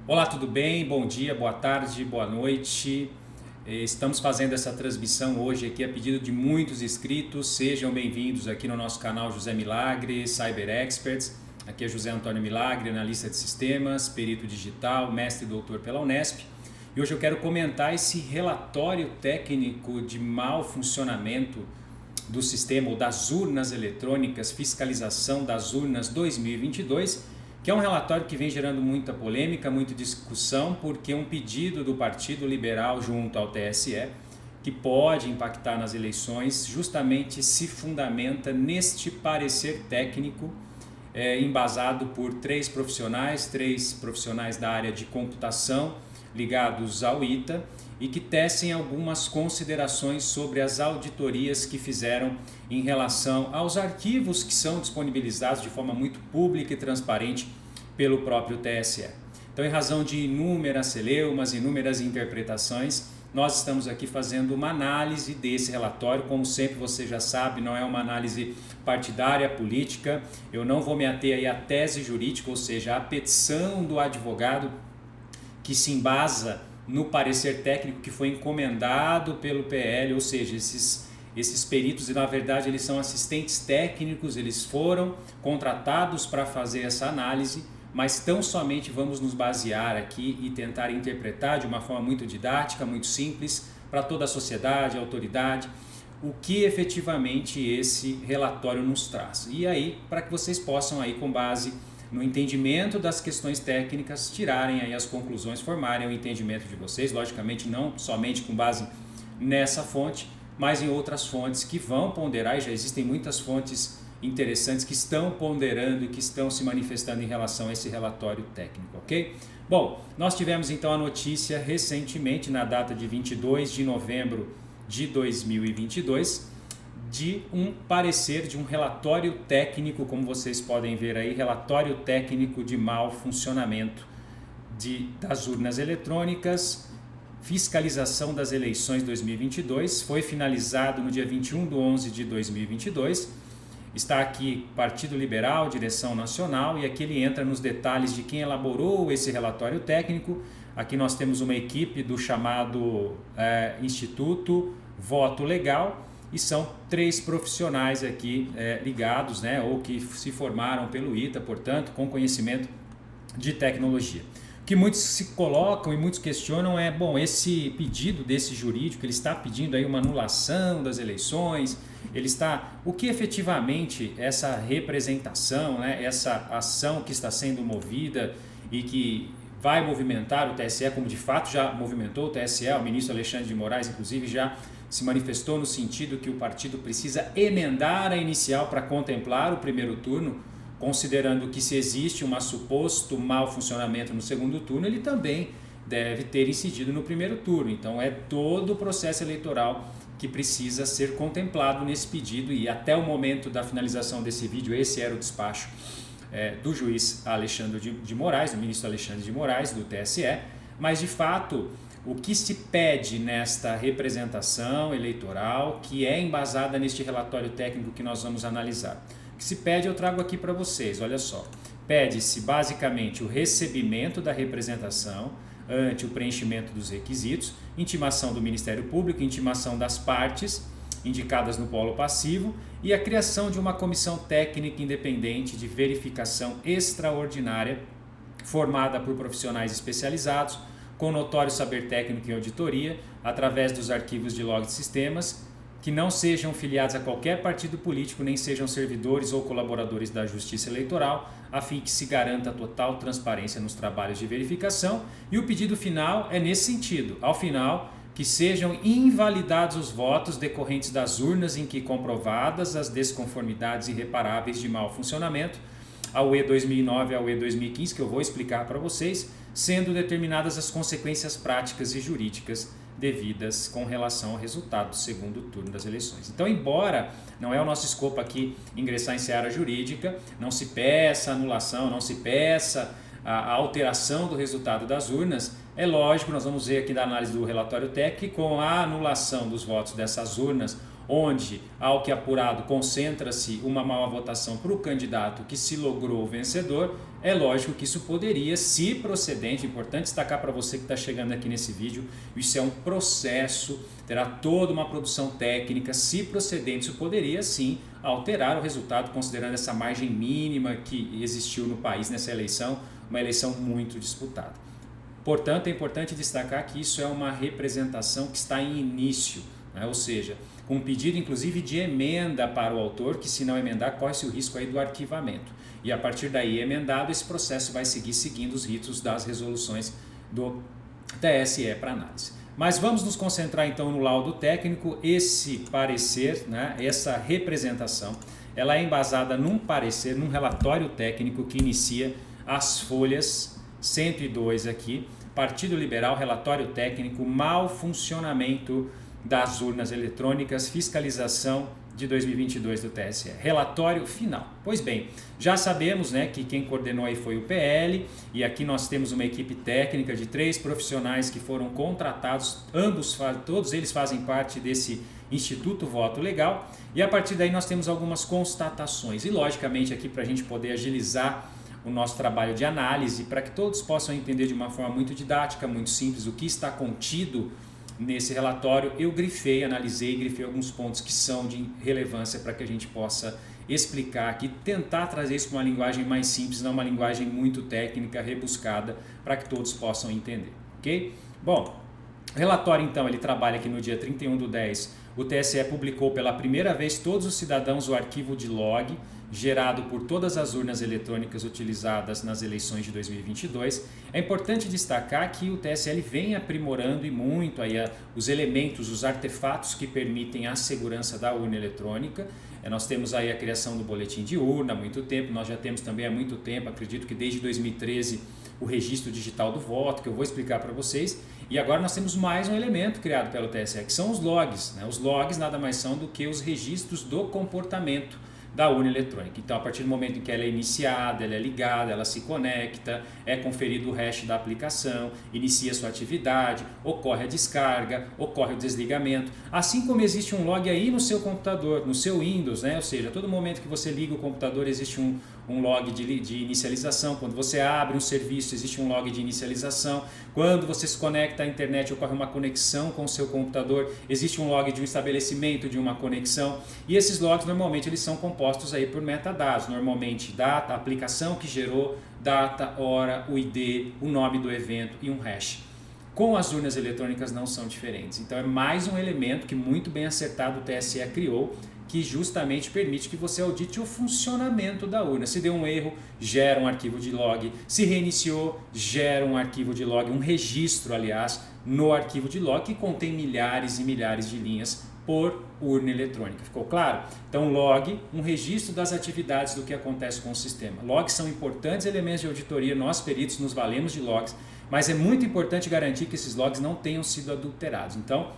Olá, tudo bem? Bom dia, boa tarde, boa noite. Estamos fazendo essa transmissão hoje aqui a pedido de muitos inscritos. Sejam bem-vindos aqui no nosso canal José Milagre, Cyber Experts. Aqui é José Antônio Milagre, analista de sistemas, perito digital, mestre e doutor pela Unesp. E hoje eu quero comentar esse relatório técnico de mau funcionamento do sistema ou das urnas eletrônicas, fiscalização das urnas 2022, que é um relatório que vem gerando muita polêmica, muita discussão, porque um pedido do Partido Liberal junto ao TSE, que pode impactar nas eleições, justamente se fundamenta neste parecer técnico, embasado por três profissionais da área de computação ligados ao ITA, e que tecem algumas considerações sobre as auditorias que fizeram em relação aos arquivos que são disponibilizados de forma muito pública e transparente pelo próprio TSE. Então, em razão de inúmeras celeumas, inúmeras interpretações, nós estamos aqui fazendo uma análise desse relatório. Como sempre, você já sabe, não é uma análise partidária, política. Eu não vou me ater aí à tese jurídica, ou seja, à petição do advogado que se embasa no parecer técnico que foi encomendado pelo PL, ou seja, esses peritos, na verdade, eles são assistentes técnicos, eles foram contratados para fazer essa análise, mas tão somente vamos nos basear aqui e tentar interpretar de uma forma muito didática, muito simples, para toda a sociedade, a autoridade, o que efetivamente esse relatório nos traz. E aí, para que vocês possam aí, com base no entendimento das questões técnicas, tirarem aí as conclusões, formarem o entendimento de vocês, logicamente não somente com base nessa fonte, mas em outras fontes que vão ponderar, e já existem muitas fontes interessantes que estão ponderando e que estão se manifestando em relação a esse relatório técnico, ok? Bom, nós tivemos então a notícia recentemente, na data de 22 de novembro de 2022, de um parecer, de um relatório técnico, como vocês podem ver aí, relatório técnico de mau funcionamento das urnas eletrônicas, fiscalização das eleições 2022, foi finalizado no dia 21/11 de 2022, está aqui Partido Liberal, Direção Nacional, e aqui ele entra nos detalhes de quem elaborou esse relatório técnico. Aqui nós temos uma equipe do chamado Instituto Voto Legal, e são três profissionais aqui ligados, ou que se formaram pelo ITA, portanto, com conhecimento de tecnologia. O que muitos se colocam e muitos questionam é, esse pedido desse jurídico, ele está pedindo aí uma anulação das eleições, o que efetivamente essa representação, essa ação que está sendo movida e que vai movimentar o TSE, como de fato já movimentou o TSE, o ministro Alexandre de Moraes, inclusive, já se manifestou no sentido que o partido precisa emendar a inicial para contemplar o primeiro turno, considerando que se existe um suposto mau funcionamento no segundo turno, ele também deve ter incidido no primeiro turno. Então é todo o processo eleitoral que precisa ser contemplado nesse pedido, e até o momento da finalização desse vídeo, esse era o despacho do juiz Alexandre de Moraes, do ministro Alexandre de Moraes, do TSE, mas de fato o que se pede nesta representação eleitoral, que é embasada neste relatório técnico que nós vamos analisar. O que se pede eu trago aqui para vocês, olha só. Pede-se basicamente o recebimento da representação ante o preenchimento dos requisitos, intimação do Ministério Público, intimação das partes indicadas no polo passivo e a criação de uma comissão técnica independente de verificação extraordinária formada por profissionais especializados, com notório saber técnico e auditoria, através dos arquivos de log de sistemas, que não sejam filiados a qualquer partido político, nem sejam servidores ou colaboradores da Justiça Eleitoral, a fim que se garanta total transparência nos trabalhos de verificação. E o pedido final é nesse sentido, ao final, que sejam invalidados os votos decorrentes das urnas em que comprovadas as desconformidades irreparáveis de mau funcionamento, ao UE 2009 e ao UE 2015, que eu vou explicar para vocês, sendo determinadas as consequências práticas e jurídicas devidas com relação ao resultado do segundo turno das eleições. Então, embora não é o nosso escopo aqui ingressar em seara jurídica, não se peça anulação, não se peça a alteração do resultado das urnas, é lógico, nós vamos ver aqui da análise do relatório técnico, com a anulação dos votos dessas urnas onde, ao que apurado, concentra-se uma maior votação para o candidato que se logrou vencedor, é lógico que isso poderia, se procedente, importante destacar para você que está chegando aqui nesse vídeo, isso é um processo, terá toda uma produção técnica, se procedente, isso poderia sim alterar o resultado, considerando essa margem mínima que existiu no país nessa eleição, uma eleição muito disputada. Portanto, é importante destacar que isso é uma representação que está em início, né? Ou seja, com um pedido inclusive de emenda para o autor, que se não emendar corre-se o risco aí do arquivamento. E a partir daí, emendado, esse processo vai seguindo os ritos das resoluções do TSE para análise. Mas vamos nos concentrar então no laudo técnico. Esse parecer, né, essa representação, ela é embasada num parecer, num relatório técnico que inicia as folhas 102 aqui, Partido Liberal, relatório técnico, mau funcionamento das urnas eletrônicas, fiscalização de 2022 do TSE. Relatório final. Pois bem, já sabemos, né, que quem coordenou aí foi o PL, e aqui nós temos uma equipe técnica de 3 profissionais que foram contratados, todos eles fazem parte desse Instituto Voto Legal, e a partir daí nós temos algumas constatações, e logicamente aqui para a gente poder agilizar o nosso trabalho de análise, para que todos possam entender de uma forma muito didática, muito simples, o que está contido nesse relatório, eu analisei alguns pontos que são de relevância para que a gente possa explicar aqui, tentar trazer isso para uma linguagem mais simples, não uma linguagem muito técnica, rebuscada, para que todos possam entender, ok? Bom, o relatório então, ele trabalha aqui no dia 31/10, o TSE publicou pela primeira vez todos os cidadãos o arquivo de log, gerado por todas as urnas eletrônicas utilizadas nas eleições de 2022. É importante destacar que o TSE vem aprimorando e muito aí os elementos, os artefatos que permitem a segurança da urna eletrônica. Nós temos aí a criação do boletim de urna há muito tempo, nós já temos também há muito tempo, acredito que desde 2013, o registro digital do voto, que eu vou explicar para vocês. E agora nós temos mais um elemento criado pelo TSE, que são os logs, né? Os logs nada mais são do que os registros do comportamento da urna eletrônica. Então, a partir do momento em que ela é iniciada, ela é ligada, ela se conecta, é conferido o hash da aplicação, inicia sua atividade, ocorre a descarga, ocorre o desligamento, assim como existe um log aí no seu computador, no seu Windows, né? Ou seja, a todo momento que você liga o computador existe um log de inicialização, quando você abre um serviço existe um log de inicialização, quando você se conecta à internet ocorre uma conexão com o seu computador, existe um log de um estabelecimento de uma conexão, e esses logs normalmente eles são compostos aí por metadados, normalmente data, a aplicação que gerou, data, hora, o ID, o nome do evento e um hash. Com as urnas eletrônicas não são diferentes, então é mais um elemento que muito bem acertado o TSE criou, que justamente permite que você audite o funcionamento da urna. Se deu um erro, gera um arquivo de log. Se reiniciou, gera um arquivo de log, um registro, aliás, no arquivo de log que contém milhares e milhares de linhas por urna eletrônica. Ficou claro? Então, log, um registro das atividades do que acontece com o sistema. Logs são importantes elementos de auditoria, nós peritos nos valemos de logs, mas é muito importante garantir que esses logs não tenham sido adulterados. Então,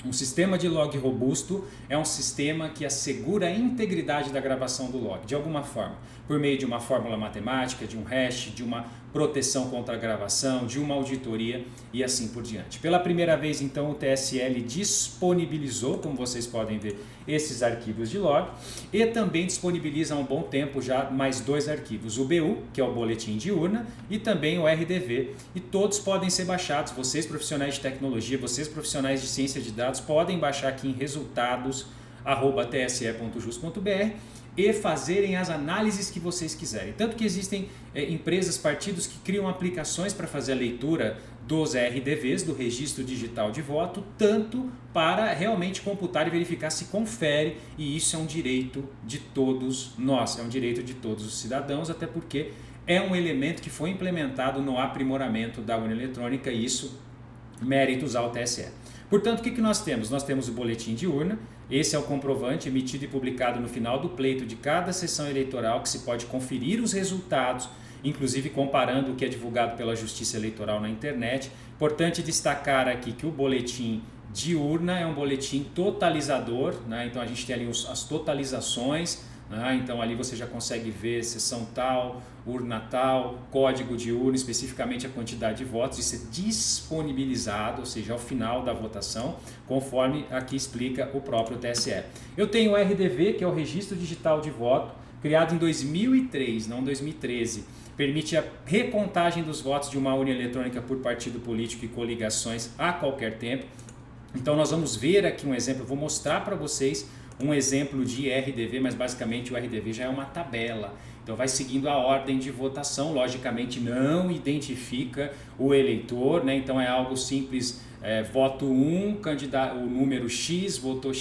um sistema de log robusto é um sistema que assegura a integridade da gravação do log, de alguma forma, por meio de uma fórmula matemática, de um hash, de uma proteção contra a gravação, de uma auditoria e assim por diante. Pela primeira vez, então, o TSL disponibilizou, como vocês podem ver, esses arquivos de log e também disponibiliza há um bom tempo já mais 2 arquivos, o BU, que é o boletim de urna, e também o RDV, e todos podem ser baixados. Vocês profissionais de tecnologia, vocês profissionais de ciência de dados podem baixar aqui em resultados@tse.jus.br e fazerem as análises que vocês quiserem. Tanto que existem empresas, partidos que criam aplicações para fazer a leitura dos RDVs, do registro digital de voto, tanto para realmente computar e verificar se confere, e isso é um direito de todos nós, é um direito de todos os cidadãos, até porque é um elemento que foi implementado no aprimoramento da urna eletrônica, e isso méritos ao TSE. Portanto, o que nós temos? Nós temos o boletim de urna, esse é o comprovante emitido e publicado no final do pleito de cada sessão eleitoral, que se pode conferir os resultados, inclusive comparando o que é divulgado pela Justiça Eleitoral na internet. Importante destacar aqui que o boletim de urna é um boletim totalizador, né? Então a gente tem ali as totalizações né? Então ali você já consegue ver sessão tal, urna tal, código de urna, especificamente a quantidade de votos. Isso é disponibilizado, ou seja, ao final da votação, conforme aqui explica o próprio TSE. Eu tenho o RDV, que é o Registro Digital de Voto, criado em 2003, não 2013. Permite a recontagem dos votos de uma urna eletrônica por partido político e coligações a qualquer tempo. Então nós vamos ver aqui um exemplo, vou mostrar para vocês um exemplo de RDV, mas basicamente o RDV já é uma tabela. Então vai seguindo a ordem de votação, logicamente não identifica o eleitor, né? Então é algo simples, voto 1, candidato, o número X, votou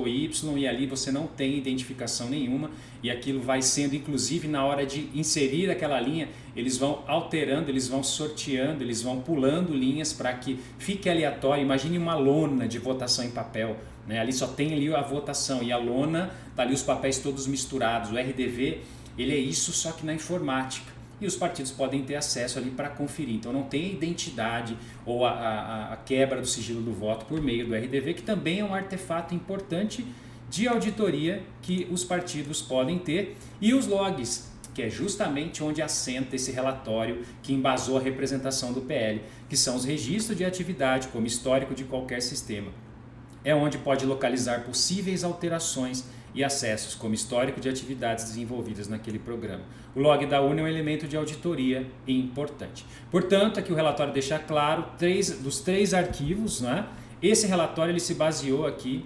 Y, e ali você não tem identificação nenhuma, e aquilo vai sendo, inclusive na hora de inserir aquela linha, eles vão alterando, eles vão sorteando, eles vão pulando linhas para que fique aleatório. Imagine uma lona de votação em papel, né? Ali só tem ali a votação e a lona, tá ali os papéis todos misturados. O RDV, ele é isso, só que na informática. E os partidos podem ter acesso ali para conferir. Então não tem a identidade ou a quebra do sigilo do voto por meio do RDV, que também é um artefato importante de auditoria que os partidos podem ter. E os logs, que é justamente onde assenta esse relatório que embasou a representação do PL, que são os registros de atividade como histórico de qualquer sistema. É onde pode localizar possíveis alterações e acessos, como histórico de atividades desenvolvidas naquele programa. O log da urna é um elemento de auditoria importante. Portanto, aqui o relatório deixa claro dos três arquivos, né? Esse relatório ele se baseou aqui,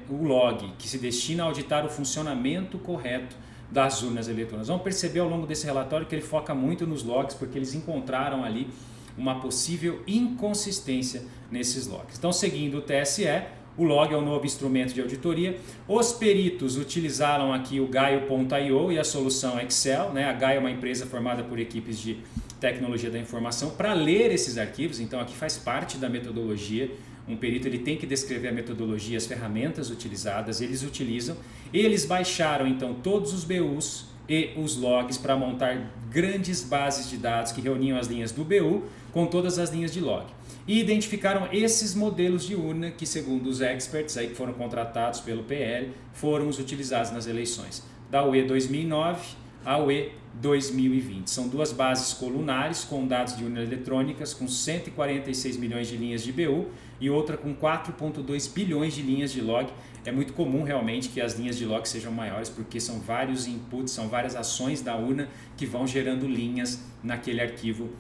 o log, que se destina a auditar o funcionamento correto das urnas eletrônicas. Vamos perceber ao longo desse relatório que ele foca muito nos logs, porque eles encontraram ali uma possível inconsistência nesses logs. Então, seguindo o TSE, o log é um novo instrumento de auditoria. Os peritos utilizaram aqui o Gaio.io e a solução Excel, né? A Gaio é uma empresa formada por equipes de tecnologia da informação para ler esses arquivos. Então aqui faz parte da metodologia. Um perito ele tem que descrever a metodologia, as ferramentas utilizadas, eles utilizam. Eles baixaram então todos os BUs e os logs para montar grandes bases de dados que reuniam as linhas do BU com todas as linhas de log. E identificaram esses modelos de urna que, segundo os experts aí que foram contratados pelo PL, foram os utilizados nas eleições da UE 2009 à UE 2020. São duas bases colunares com dados de urnas eletrônicas com 146 milhões de linhas de BU e outra com 4,2 bilhões de linhas de log. É muito comum realmente que as linhas de log sejam maiores porque são vários inputs, são várias ações da urna que vão gerando linhas naquele arquivo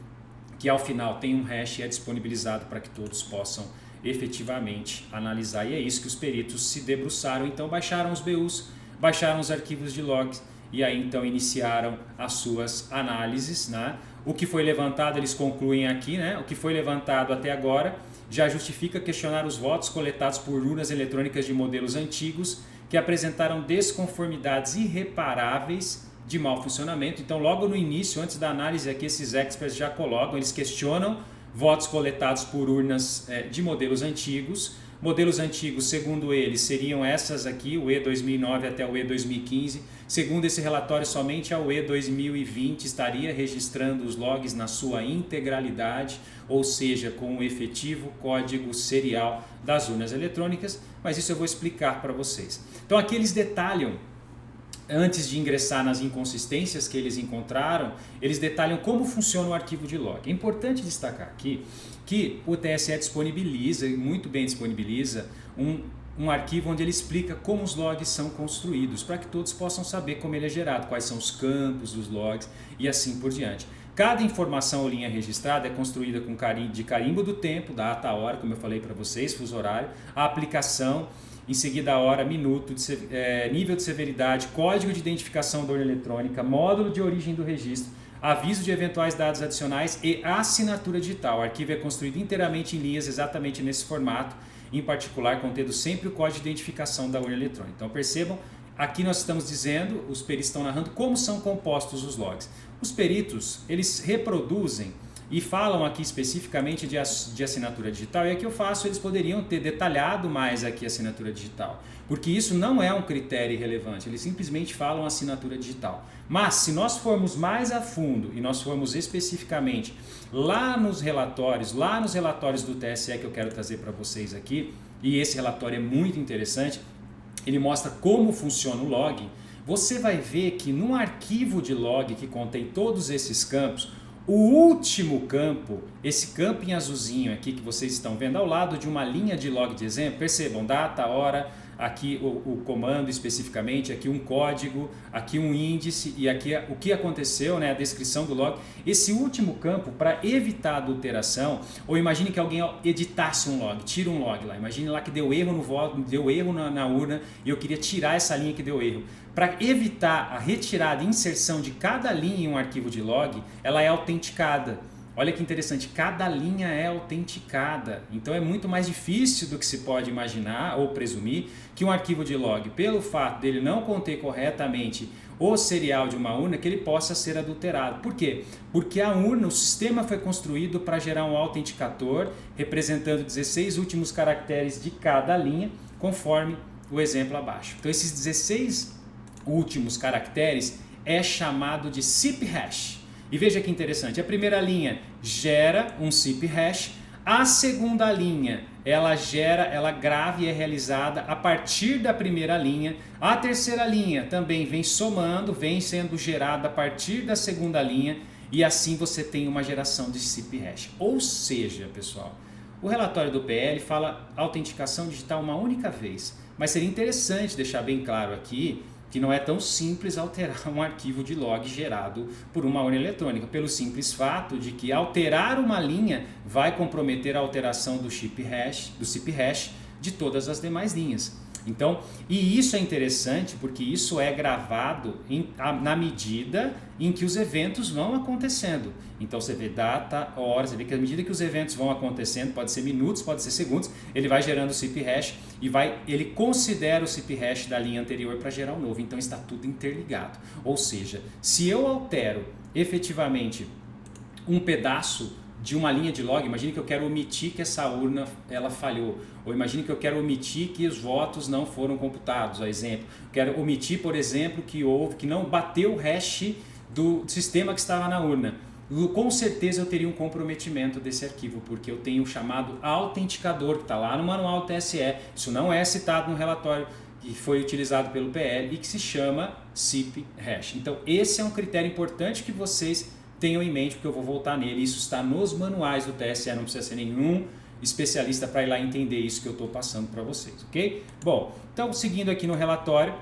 que ao final tem um hash e é disponibilizado para que todos possam efetivamente analisar. E é isso que os peritos se debruçaram. Então baixaram os BUs, baixaram os arquivos de logs e aí então iniciaram as suas análises, né? O que foi levantado, eles concluem aqui, né? O que foi levantado até agora já justifica questionar os votos coletados por urnas eletrônicas de modelos antigos que apresentaram desconformidades irreparáveis de mau funcionamento. Então logo no início, antes da análise aqui, esses experts já colocam, eles questionam votos coletados por urnas de modelos antigos. Modelos antigos, segundo eles, seriam essas aqui, o E2009 até o E2015. Segundo esse relatório, somente a UE 2020 estaria registrando os logs na sua integralidade, ou seja, com o efetivo código serial das urnas eletrônicas, mas isso eu vou explicar para vocês. Então aqui eles detalham, antes de ingressar nas inconsistências que eles encontraram, eles detalham como funciona o arquivo de log. É importante destacar aqui que o TSE disponibiliza, e muito bem disponibiliza, um arquivo onde ele explica como os logs são construídos, para que todos possam saber como ele é gerado, quais são os campos dos logs e assim por diante. Cada informação ou linha registrada é construída com carimbo do tempo, data, hora, como eu falei para vocês, fuso horário, a aplicação, em seguida a hora, minuto, nível de severidade, código de identificação da urna eletrônica, módulo de origem do registro, aviso de eventuais dados adicionais e assinatura digital. O arquivo é construído inteiramente em linhas, exatamente nesse formato, em particular contendo sempre o código de identificação da urna eletrônica. Então percebam, aqui nós estamos dizendo, os peritos estão narrando como são compostos os logs. Os peritos, eles reproduzem e falam aqui especificamente de assinatura digital, e aqui eu faço, eles poderiam ter detalhado mais aqui a assinatura digital, porque isso não é um critério relevante, eles simplesmente falam assinatura digital. Mas se nós formos mais a fundo e nós formos especificamente lá nos relatórios do TSE que eu quero trazer para vocês aqui, e esse relatório é muito interessante, ele mostra como funciona o log. você vai ver que no arquivo de log que contém todos esses campos, o último campo, esse campo em azulzinho aqui que vocês estão vendo ao lado de uma linha de log de exemplo, percebam, data, hora, aqui o comando especificamente, aqui um código, aqui um índice e aqui o que aconteceu, né, a descrição do log. Esse último campo, para evitar adulteração, ou imagine que alguém editasse um log, tira um log lá, imagine lá que deu erro no voto, deu erro na urna e eu queria tirar essa linha que deu erro. Para evitar a retirada e inserção de cada linha em um arquivo de log, ela é autenticada. Olha que interessante, cada linha é autenticada, então é muito mais difícil do que se pode imaginar ou presumir que um arquivo de log, pelo fato dele não conter corretamente o serial de uma urna, que ele possa ser adulterado. Por quê? Porque a urna, o sistema foi construído para gerar um autenticador representando 16 últimos caracteres de cada linha, conforme o exemplo abaixo. Então esses 16 últimos caracteres é chamado de SIP hash. E veja que interessante, a primeira linha gera um SIP hash, a segunda linha ela grava e é realizada a partir da primeira linha, a terceira linha também vem somando, vem sendo gerada a partir da segunda linha e assim você tem uma geração de SIP hash. Ou seja, pessoal, o relatório do PL fala autenticação digital uma única vez, mas seria interessante deixar bem claro aqui que não é tão simples alterar um arquivo de log gerado por uma urna eletrônica, pelo simples fato de que alterar uma linha vai comprometer a alteração do SIP hash de todas as demais linhas. Então, e isso é interessante porque isso é gravado na medida em que os eventos vão acontecendo. Então você vê data, hora, você vê que à medida que os eventos vão acontecendo, pode ser minutos, pode ser segundos, ele vai gerando o SIP hash e ele considera o SIP hash da linha anterior para gerar o novo. Então está tudo interligado. Ou seja, se eu altero efetivamente um pedaço de uma linha de log, imagine que eu quero omitir que essa urna ela falhou, ou imagine que eu quero omitir que os votos não foram computados, a exemplo. Quero omitir, por exemplo, que não bateu o hash do sistema que estava na urna. Com certeza eu teria um comprometimento desse arquivo, porque eu tenho o chamado autenticador, que está lá no manual do TSE, isso não é citado no relatório que foi utilizado pelo PL e que se chama SIP hash. Então esse é um critério importante que vocês tenham em mente, porque eu vou voltar nele. Isso está nos manuais do TSE, não precisa ser nenhum especialista para ir lá entender isso que eu estou passando para vocês, ok? Bom, então seguindo aqui no relatório,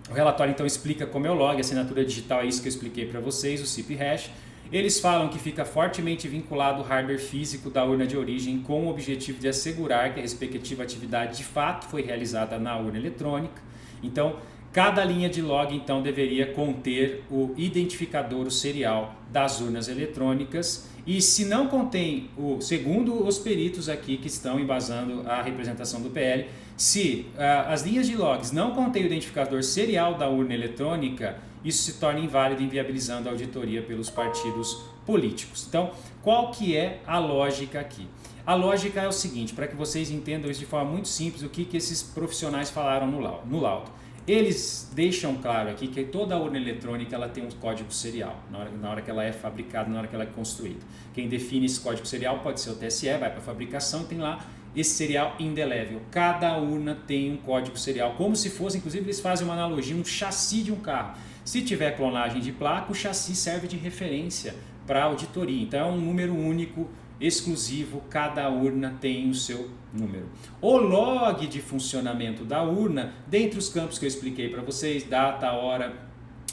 o relatório então explica como é o log, a assinatura digital é isso que eu expliquei para vocês, o SIP hash. Eles falam que fica fortemente vinculado ao hardware físico da urna de origem com o objetivo de assegurar que a respectiva atividade de fato foi realizada na urna eletrônica. Então, cada linha de log então deveria conter o identificador, o serial das urnas eletrônicas e se não contém, segundo os peritos aqui que estão embasando a representação do PL, se as linhas de logs não contêm o identificador serial da urna eletrônica, isso se torna inválido, inviabilizando a auditoria pelos partidos políticos. Então, qual que é a lógica aqui? A lógica é o seguinte, para que vocês entendam isso de forma muito simples, o que esses profissionais falaram no laudo. Eles deixam claro aqui que toda urna eletrônica ela tem um código serial, na hora que ela é fabricada, na hora que ela é construída. Quem define esse código serial pode ser o TSE, vai para a fabricação e tem lá esse serial indelével. Cada urna tem um código serial, como se fosse, inclusive eles fazem uma analogia, um chassi de um carro. Se tiver clonagem de placa, o chassi serve de referência para a auditoria. Então é um número único, exclusivo, cada urna tem o seu número. O log de funcionamento da urna, dentre os campos que eu expliquei para vocês, data, hora,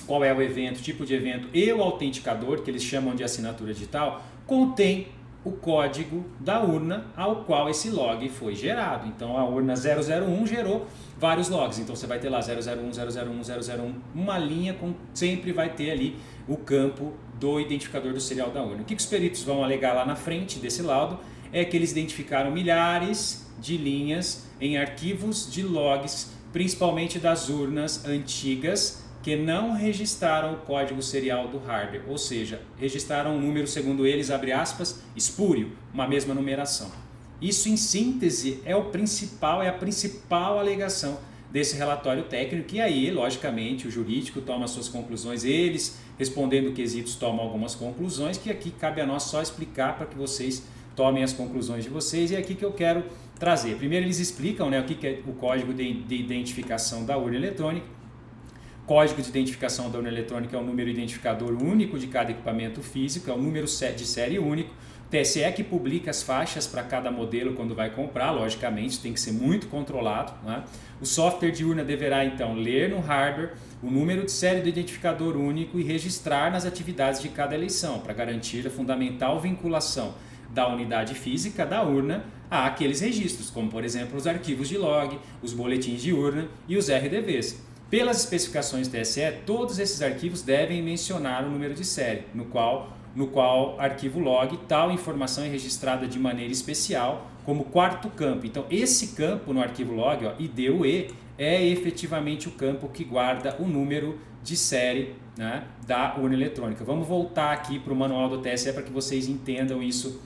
qual é o evento, tipo de evento e o autenticador, que eles chamam de assinatura digital, contém o código da urna ao qual esse log foi gerado. Então a urna 001 gerou vários logs, então você vai ter lá 001, 001, 001, uma linha com sempre vai ter ali o campo do identificador do serial da urna. O que os peritos vão alegar lá na frente desse laudo é que eles identificaram milhares de linhas em arquivos de logs, principalmente das urnas antigas, que não registraram o código serial do hardware, ou seja, registraram um número, segundo eles, abre aspas, espúrio, uma mesma numeração. Isso, em síntese, é a principal alegação desse relatório técnico, e aí, logicamente, o jurídico toma suas conclusões, eles, respondendo quesitos, tomam algumas conclusões, que aqui cabe a nós só explicar para que vocês tomem as conclusões de vocês, e é aqui que eu quero trazer. Primeiro, eles explicam, né, o que é o código de identificação da urna eletrônica. código de identificação da urna eletrônica é o número identificador único de cada equipamento físico, é o número de série único. TSE que publica as faixas para cada modelo quando vai comprar, logicamente, tem que ser muito controlado, né? O software de urna deverá então ler no hardware o número de série do identificador único e registrar nas atividades de cada eleição, para garantir a fundamental vinculação da unidade física da urna a aqueles registros, como por exemplo os arquivos de log, os boletins de urna e os RDVs. Pelas especificações TSE, todos esses arquivos devem mencionar o número de série, no qual arquivo log tal informação é registrada de maneira especial como quarto campo. Então esse campo no arquivo log, ó, IDUE, é efetivamente o campo que guarda o número de série, né, da urna eletrônica. Vamos voltar aqui para o manual do TSE para que vocês entendam isso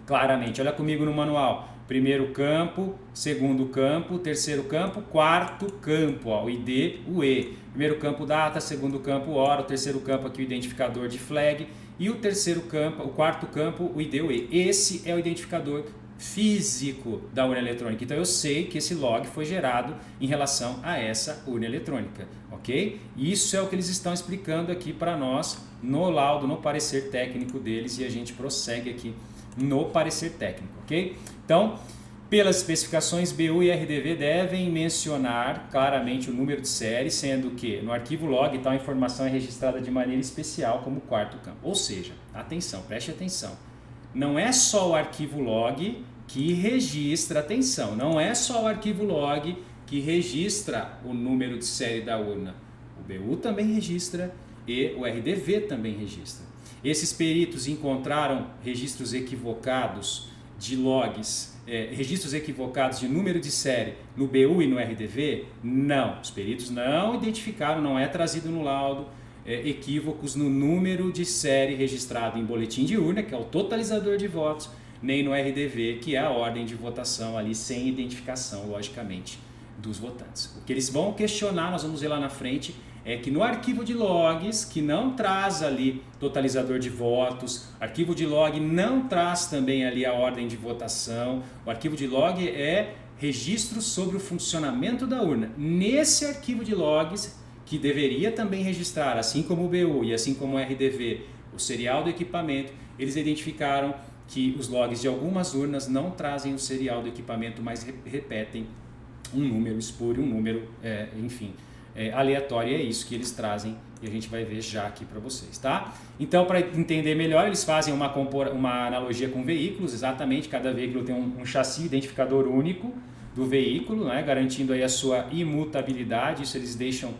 claramente. Olha comigo no manual. Primeiro campo, segundo campo, terceiro campo, quarto campo, ó, o ID, o E. Primeiro campo data, segundo campo hora, o terceiro campo aqui o identificador de flag e o terceiro campo, o quarto campo, o ID, o E. Esse é o identificador físico da urna eletrônica. Então eu sei que esse log foi gerado em relação a essa urna eletrônica, ok? Isso é o que eles estão explicando aqui para nós no laudo, no parecer técnico deles, e a gente prossegue aqui no parecer técnico, ok? Então, pelas especificações, BU e RDV devem mencionar claramente o número de série, sendo que no arquivo log tal informação é registrada de maneira especial como quarto campo. Ou seja, atenção, preste atenção, não é só o arquivo log que registra, atenção, não é só o arquivo log que registra o número de série da urna. O BU também registra e o RDV também registra. Esses peritos encontraram registros equivocados de logs, registros equivocados de número de série no BU e no RDV? Não, os peritos não identificaram, não é trazido no laudo equívocos no número de série registrado em boletim de urna, que é o totalizador de votos, nem no RDV, que é a ordem de votação ali sem identificação, logicamente, dos votantes. O que eles vão questionar, nós vamos ver lá na frente, é que no arquivo de logs, que não traz ali totalizador de votos, arquivo de log não traz também ali a ordem de votação, o arquivo de log é registro sobre o funcionamento da urna. Nesse arquivo de logs, que deveria também registrar, assim como o BU e assim como o RDV, o serial do equipamento, eles identificaram que os logs de algumas urnas não trazem o serial do equipamento, mas repetem um número espúrio, um número, enfim, aleatório. É isso que eles trazem e a gente vai ver já aqui para vocês, tá? Então, para entender melhor, eles fazem uma analogia com veículos, exatamente, cada veículo tem um chassi identificador único do veículo, né, garantindo aí a sua imutabilidade. Isso eles deixam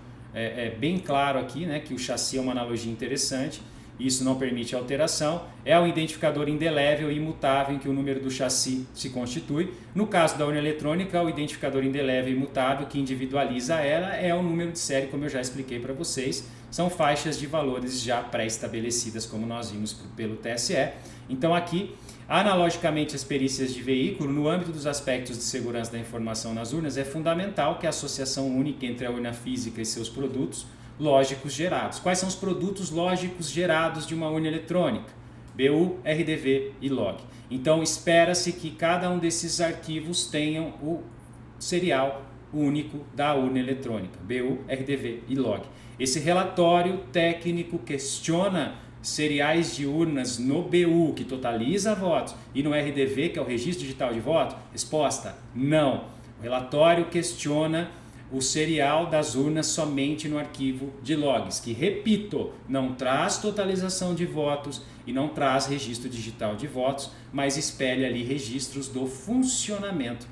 bem claro aqui, né, que o chassi é uma analogia interessante. Isso não permite alteração, é um identificador indelével e imutável em que o número do chassi se constitui. No caso da urna eletrônica, o identificador indelével e imutável que individualiza ela é o número de série, como eu já expliquei para vocês. São faixas de valores já pré-estabelecidas, como nós vimos pelo TSE. Então aqui, analogicamente às perícias de veículo, no âmbito dos aspectos de segurança da informação nas urnas, é fundamental que a associação única entre a urna física e seus produtos lógicos gerados. Quais são os produtos lógicos gerados de uma urna eletrônica? BU, RDV e log. Então espera-se que cada um desses arquivos tenham o serial único da urna eletrônica, BU, RDV e log. Esse relatório técnico questiona seriais de urnas no BU, que totaliza votos, e no RDV, que é o registro digital de voto? Resposta: não. O relatório questiona o serial das urnas somente no arquivo de logs, que, repito, não traz totalização de votos e não traz registro digital de votos, mas espelha ali registros do funcionamento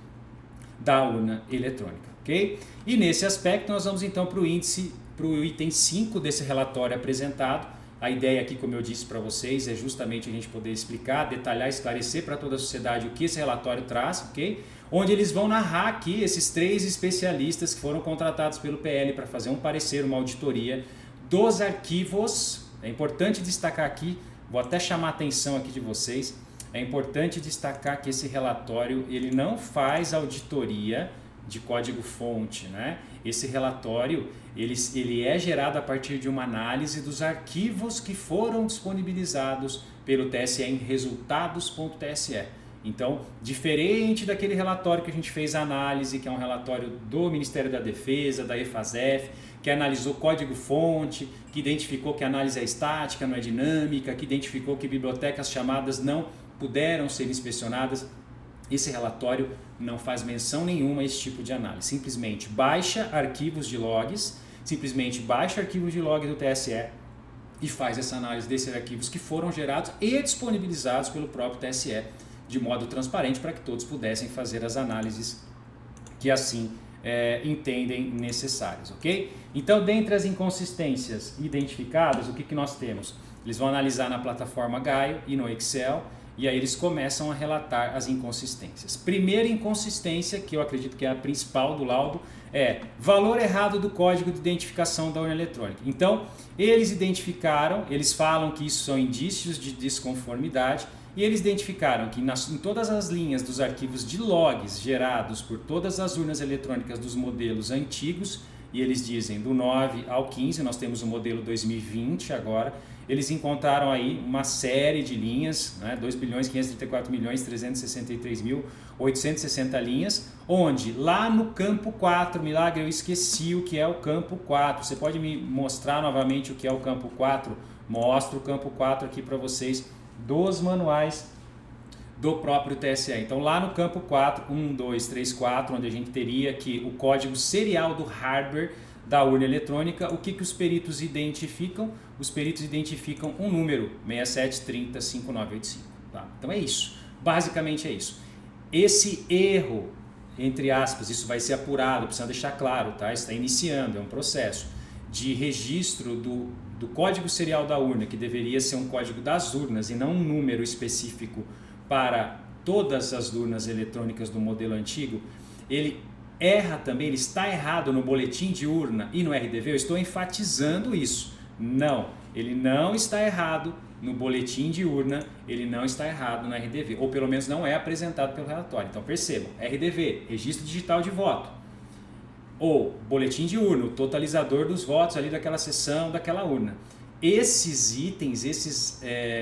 da urna eletrônica, ok? E nesse aspecto nós vamos então para o item 5 desse relatório apresentado. A ideia aqui, como eu disse para vocês, é justamente a gente poder explicar, detalhar, esclarecer para toda a sociedade o que esse relatório traz, ok? Onde eles vão narrar aqui esses 3 especialistas que foram contratados pelo PL para fazer um parecer, uma auditoria dos arquivos. É importante destacar aqui, vou até chamar a atenção aqui de vocês, é importante destacar que esse relatório ele não faz auditoria de código-fonte, né? Esse relatório ele é gerado a partir de uma análise dos arquivos que foram disponibilizados pelo TSE em resultados.tse. Então, diferente daquele relatório que a gente fez a análise, que é um relatório do Ministério da Defesa, da EFASEF, que analisou código-fonte, que identificou que a análise é estática, não é dinâmica, que identificou que bibliotecas chamadas não puderam ser inspecionadas. Esse relatório não faz menção nenhuma a esse tipo de análise. Simplesmente baixa arquivos de logs, do TSE e faz essa análise desses arquivos que foram gerados e disponibilizados pelo próprio TSE de modo transparente para que todos pudessem fazer as análises que assim entendem necessárias, ok? Então, dentre as inconsistências identificadas, o que nós temos? Eles vão analisar na plataforma Gaio e no Excel, e aí eles começam a relatar as inconsistências. Primeira inconsistência, que eu acredito que é a principal do laudo, é valor errado do código de identificação da urna eletrônica. Então, eles identificaram, eles falam que isso são indícios de desconformidade, e eles identificaram que em todas as linhas dos arquivos de logs gerados por todas as urnas eletrônicas dos modelos antigos, e eles dizem do 9 ao 15, nós temos o modelo 2020 agora, eles encontraram aí uma série de linhas, né, 2.534.363.860 linhas, onde lá no campo 4, Milagre, eu esqueci o que é o campo 4, você pode me mostrar novamente o que é o campo 4? Mostro o campo 4 aqui para vocês, dos manuais do próprio TSE. Então lá no campo 4, 1, 2, 3, 4, onde a gente teria aqui o código serial do hardware da urna eletrônica, o que os peritos identificam? Os peritos identificam um número, 67305985. Tá? Então é isso, basicamente é isso. Esse erro, entre aspas, isso vai ser apurado, precisa deixar claro, tá? Está iniciando, é um processo de registro do código serial da urna, que deveria ser um código das urnas e não um número específico para todas as urnas eletrônicas do modelo antigo. Ele erra também, ele está errado no boletim de urna e no RDV, eu estou enfatizando isso. Não, ele não está errado no boletim de urna, ele não está errado no RDV, ou pelo menos não é apresentado pelo relatório. Então percebam, RDV, Registro Digital de Voto, ou boletim de urna, o totalizador dos votos ali daquela sessão, daquela urna. Esses itens, esses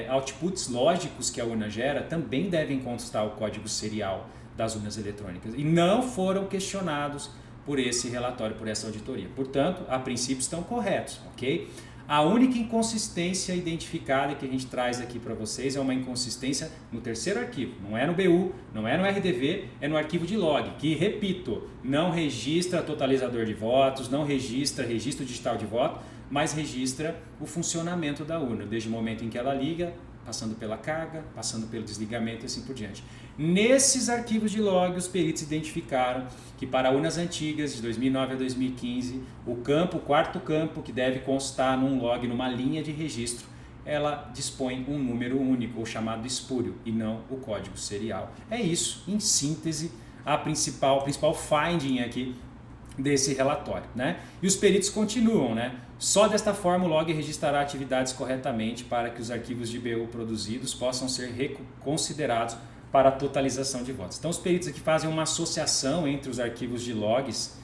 outputs lógicos que a urna gera também devem constar o código serial das urnas eletrônicas e não foram questionados por esse relatório, por essa auditoria. Portanto, a princípio estão corretos, ok? A única inconsistência identificada que a gente traz aqui para vocês é uma inconsistência no terceiro arquivo. Não é no BU, não é no RDV, é no arquivo de log, que, repito, não registra totalizador de votos, não registra registro digital de voto, mas registra o funcionamento da urna, desde o momento em que ela liga, passando pela carga, passando pelo desligamento e assim por diante. Nesses arquivos de log, os peritos identificaram que para urnas antigas, de 2009 a 2015, o quarto campo, que deve constar num log, numa linha de registro, ela dispõe um número único, ou chamado espúrio, e não o código serial. É isso, em síntese, o principal finding aqui desse relatório, né? E os peritos continuam, né? Só desta forma o log registrará atividades corretamente para que os arquivos de BU produzidos possam ser considerados para a totalização de votos. Então os peritos aqui fazem uma associação entre os arquivos de logs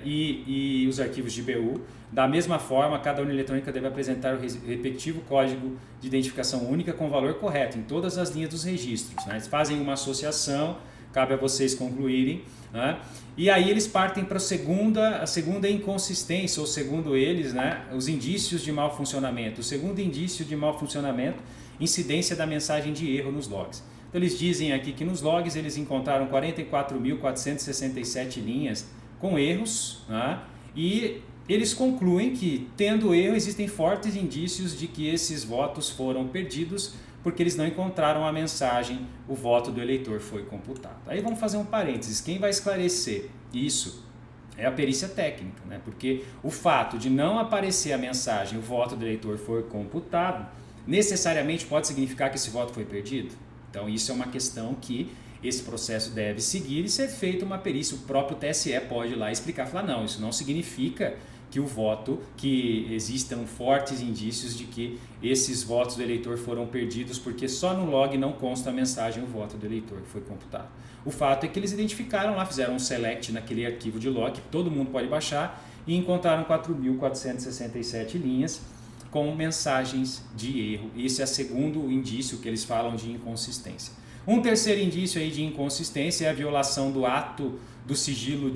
e os arquivos de BU. Da mesma forma, cada urna eletrônica deve apresentar o respectivo código de identificação única com valor correto em todas as linhas dos registros, né? Eles fazem uma associação, cabe a vocês concluírem, né? E aí eles partem para a segunda inconsistência, ou segundo eles, né, os indícios de mau funcionamento. O segundo indício de mau funcionamento, incidência da mensagem de erro nos logs. Então eles dizem aqui que nos logs eles encontraram 44.467 linhas com erros, né, e eles concluem que, tendo erro, existem fortes indícios de que esses votos foram perdidos porque eles não encontraram a mensagem, o voto do eleitor foi computado. Aí vamos fazer um parênteses, quem vai esclarecer isso é a perícia técnica, né? Porque o fato de não aparecer a mensagem, o voto do eleitor foi computado, necessariamente pode significar que esse voto foi perdido? Então isso é uma questão que esse processo deve seguir e ser feita uma perícia. O próprio TSE pode ir lá explicar, falar, não, isso não significa que existam fortes indícios de que esses votos do eleitor foram perdidos porque só no log não consta a mensagem, o voto do eleitor foi computado. O fato é que eles identificaram lá, fizeram um select naquele arquivo de log que todo mundo pode baixar e encontraram 4.467 linhas com mensagens de erro. Esse é o segundo indício que eles falam de inconsistência. Um terceiro indício aí de inconsistência é a violação do sigilo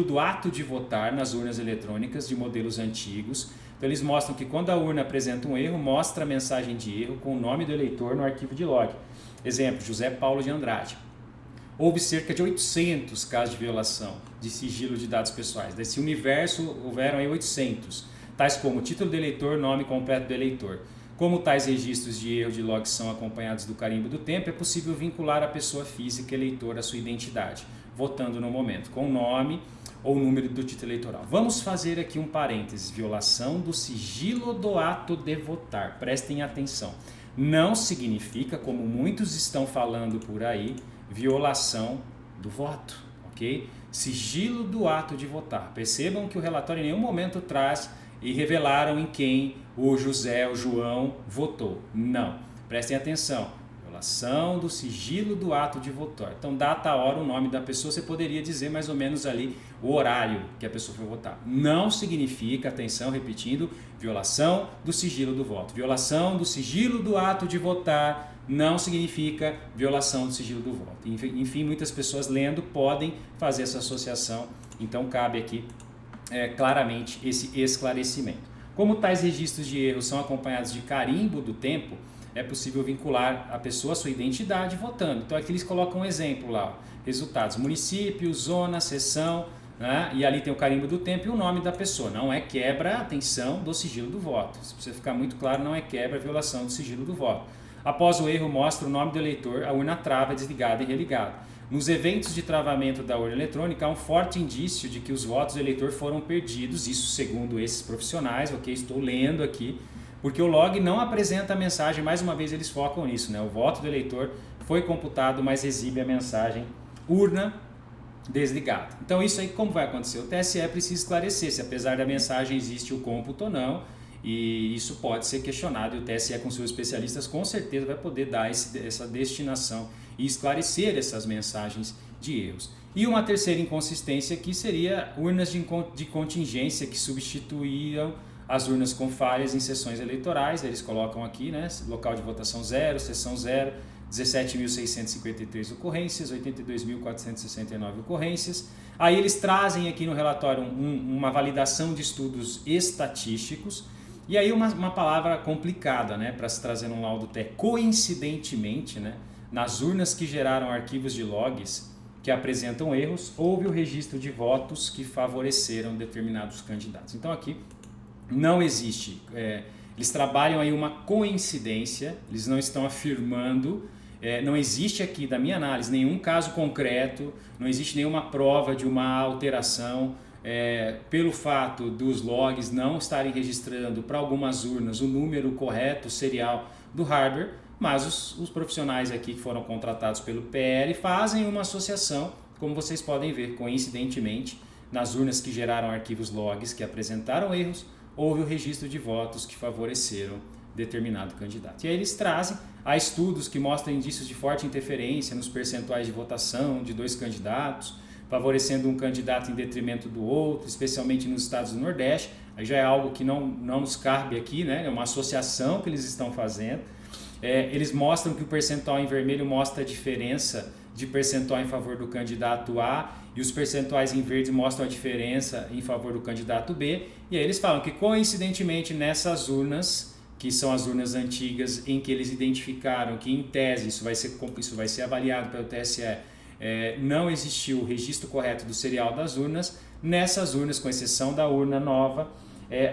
do ato de votar nas urnas eletrônicas de modelos antigos. Então eles mostram que quando a urna apresenta um erro, mostra a mensagem de erro com o nome do eleitor no arquivo de log. Exemplo, José Paulo de Andrade. Houve cerca de 800 casos de violação de sigilo de dados pessoais. Desse universo, houveram aí 800, tais como título do eleitor, nome completo do eleitor. Como tais registros de erro de log são acompanhados do carimbo do tempo, é possível vincular a pessoa física eleitora à sua identidade, votando no momento, com o nome ou número do título eleitoral. Vamos fazer aqui um parênteses. Violação do sigilo do ato de votar. Prestem atenção. Não significa, como muitos estão falando por aí, violação do voto, ok? Sigilo do ato de votar. Percebam que o relatório em nenhum momento traz e revelaram em quem o José, o João votou. Não. Prestem atenção. Violação do sigilo do ato de votar. Então, data, hora, o nome da pessoa, você poderia dizer mais ou menos ali o horário que a pessoa foi votar. Não significa, atenção, repetindo, violação do sigilo do voto. Violação do sigilo do ato de votar não significa violação do sigilo do voto. Enfim, muitas pessoas lendo podem fazer essa associação, então cabe aqui claramente esse esclarecimento. Como tais registros de erros são acompanhados de carimbo do tempo, é possível vincular a pessoa à sua identidade votando. Então aqui eles colocam um exemplo lá, resultados, município, zona, seção, né? E ali tem o carimbo do tempo e o nome da pessoa. Não é quebra, atenção, do sigilo do voto. Se precisa ficar muito claro, não é quebra, violação do sigilo do voto. Após o erro, mostra o nome do eleitor, a urna trava, é desligada e religada. Nos eventos de travamento da urna eletrônica, há um forte indício de que os votos do eleitor foram perdidos, isso segundo esses profissionais, ok? Estou lendo aqui, porque o log não apresenta a mensagem, mais uma vez eles focam nisso, né? O voto do eleitor foi computado, mas exibe a mensagem urna desligada. Então isso aí como vai acontecer? O TSE precisa esclarecer se apesar da mensagem existe o cômputo ou não, e isso pode ser questionado, e o TSE com seus especialistas com certeza vai poder dar essa destinação e esclarecer essas mensagens de erros. E uma terceira inconsistência aqui seria urnas de contingência que substituíram as urnas com falhas em sessões eleitorais. Eles colocam aqui, né, local de votação 0, sessão 0, 17.653 ocorrências, 82.469 ocorrências. Aí eles trazem aqui no relatório uma validação de estudos estatísticos. E aí uma palavra complicada, né, para se trazer um laudo TE. Coincidentemente, né, nas urnas que geraram arquivos de logs que apresentam erros, houve o registro de votos que favoreceram determinados candidatos. Então aqui não existe, eles trabalham aí uma coincidência, eles não estão afirmando, não existe aqui, da minha análise, nenhum caso concreto, não existe nenhuma prova de uma alteração, pelo fato dos logs não estarem registrando para algumas urnas o número correto, serial do hardware, mas os profissionais aqui que foram contratados pelo PL fazem uma associação, como vocês podem ver, coincidentemente, nas urnas que geraram arquivos logs que apresentaram erros, houve o registro de votos que favoreceram determinado candidato. E aí eles trazem há estudos que mostram indícios de forte interferência nos percentuais de votação de dois candidatos, favorecendo um candidato em detrimento do outro, especialmente nos estados do Nordeste. Aí já é algo que não nos cabe aqui, né? É uma associação que eles estão fazendo. Eles mostram que o percentual em vermelho mostra a diferença de percentual em favor do candidato A e os percentuais em verde mostram a diferença em favor do candidato B. E aí eles falam que coincidentemente nessas urnas, que são as urnas antigas, em que eles identificaram que em tese isso vai ser avaliado pelo TSE, não existiu o registro correto do serial das urnas, nessas urnas, com exceção da urna nova,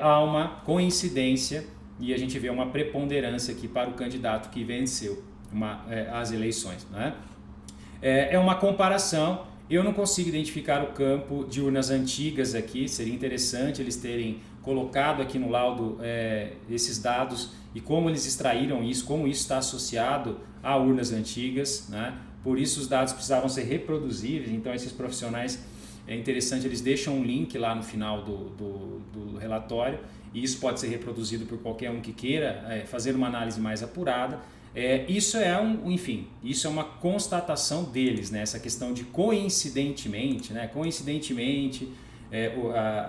há uma coincidência e a gente vê uma preponderância aqui para o candidato que venceu as eleições, né? É uma comparação, eu não consigo identificar o campo de urnas antigas aqui, seria interessante eles terem colocado aqui no laudo esses dados e como eles extraíram isso, como isso está associado a urnas antigas, né? Por isso os dados precisavam ser reproduzíveis, então esses profissionais, é interessante, eles deixam um link lá no final do relatório e isso pode ser reproduzido por qualquer um que queira fazer uma análise mais apurada. Isso isso é uma constatação deles, né? Essa questão de coincidentemente, né?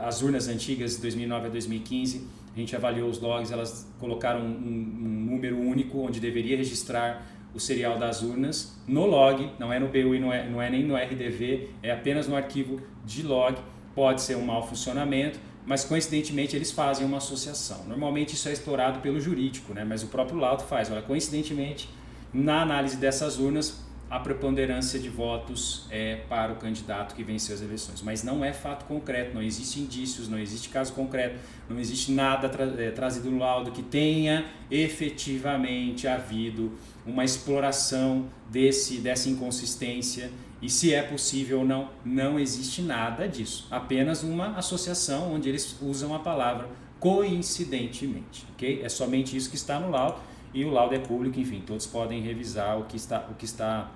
As urnas antigas de 2009 a 2015, a gente avaliou os logs, elas colocaram um número único onde deveria registrar o serial das urnas no log, não é no BU e não é nem no RDV, é apenas no arquivo de log. Pode ser um mau funcionamento, mas coincidentemente eles fazem uma associação. Normalmente isso é explorado pelo jurídico, né? Mas o próprio laudo faz. Olha, coincidentemente, na análise dessas urnas, a preponderância de votos é para o candidato que venceu as eleições. Mas não é fato concreto, não existe indícios, não existe caso concreto, não existe nada trazido no laudo que tenha efetivamente havido uma exploração dessa inconsistência. E se é possível ou não, não existe nada disso. Apenas uma associação onde eles usam a palavra coincidentemente. Okay? É somente isso que está no laudo. E o laudo é público, enfim, todos podem revisar o que está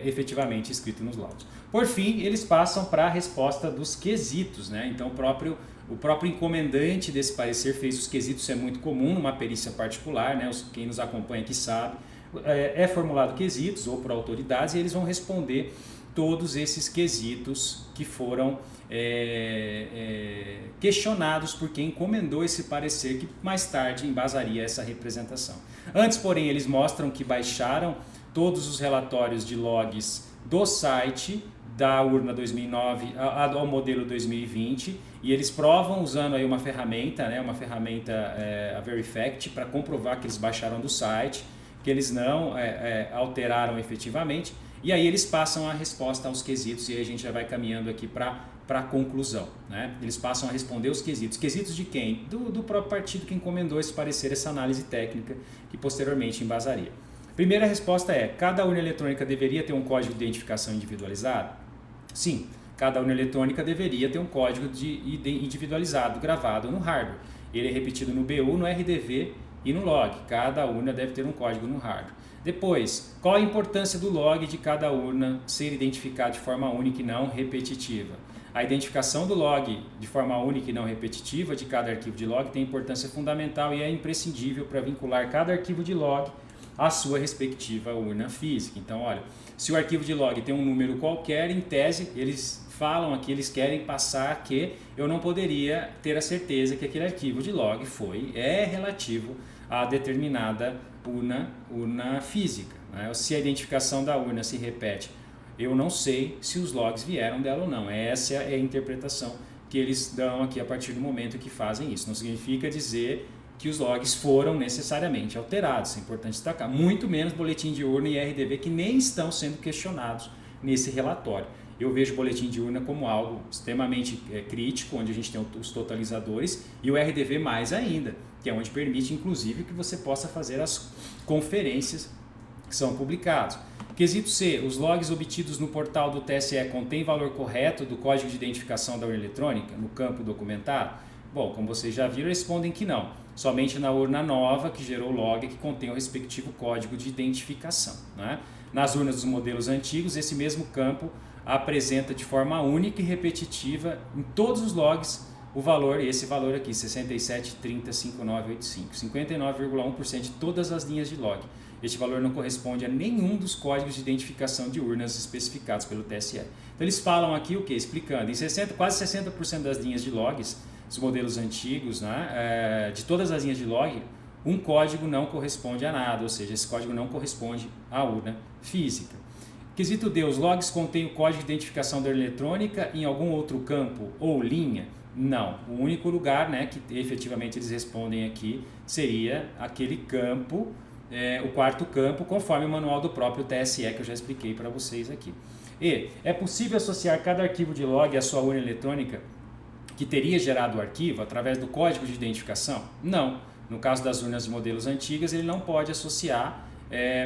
efetivamente escrito nos laudos. Por fim, eles passam para a resposta dos quesitos, né? Então, o próprio encomendante desse parecer fez os quesitos, isso é muito comum numa perícia particular, né? Quem nos acompanha aqui sabe. É formulado quesitos ou por autoridades e eles vão responder todos esses quesitos que foram questionados por quem encomendou esse parecer, que mais tarde embasaria essa representação. Antes, porém, eles mostram que baixaram todos os relatórios de logs do site da urna 2009 ao modelo 2020 e eles provam usando aí uma ferramenta, né, a Verifact, para comprovar que eles baixaram do site, que eles não alteraram efetivamente. E aí eles passam a resposta aos quesitos e aí a gente já vai caminhando aqui para a conclusão, né? Eles passam a responder os quesitos. Quesitos de quem? Do próprio partido que encomendou esse parecer, essa análise técnica que posteriormente embasaria. Primeira resposta é: cada urna eletrônica deveria ter um código de identificação individualizado? Sim, cada urna eletrônica deveria ter um código individualizado gravado no hardware. Ele é repetido no BU, no RDV e no log. Cada urna deve ter um código no hardware. Depois, qual a importância do log de cada urna ser identificado de forma única e não repetitiva? A identificação do log de forma única e não repetitiva de cada arquivo de log tem importância fundamental e é imprescindível para vincular cada arquivo de log à sua respectiva urna física. Então, olha, se o arquivo de log tem um número qualquer, em tese, eles falam aqui, eles querem passar que eu não poderia ter a certeza que aquele arquivo de log é relativo a determinada urna física, né? Se a identificação da urna se repete, eu não sei se os logs vieram dela ou não. Essa é a interpretação que eles dão aqui a partir do momento que fazem isso. Não significa dizer que os logs foram necessariamente alterados, é importante destacar. Muito menos boletim de urna e RDV, que nem estão sendo questionados nesse relatório. Eu vejo o boletim de urna como algo extremamente crítico, onde a gente tem os totalizadores, e o RDV mais ainda, que é onde permite, inclusive, que você possa fazer as conferências que são publicadas. Quesito C. Os logs obtidos no portal do TSE contêm valor correto do código de identificação da urna eletrônica no campo documentado? Bom, como vocês já viram, respondem que não. Somente na urna nova que gerou o log que contém o respectivo código de identificação, né? Nas urnas dos modelos antigos, esse mesmo campo apresenta de forma única e repetitiva em todos os logs o valor, esse valor aqui, 67305985, 59,1% de todas as linhas de log. Este valor não corresponde a nenhum dos códigos de identificação de urnas especificados pelo TSE. Então eles falam aqui o que? Explicando, em quase 60% das linhas de logs, dos modelos antigos, né, de todas as linhas de log, um código não corresponde a nada, ou seja, esse código não corresponde à urna física. Quesito D, os logs contêm o código de identificação da urna eletrônica em algum outro campo ou linha? Não. O único lugar, né, que efetivamente eles respondem aqui seria aquele campo, o quarto campo, conforme o manual do próprio TSE, que eu já expliquei para vocês aqui. E, é possível associar cada arquivo de log à sua urna eletrônica que teria gerado o arquivo através do código de identificação? Não. No caso das urnas de modelos antigas, ele não pode associar.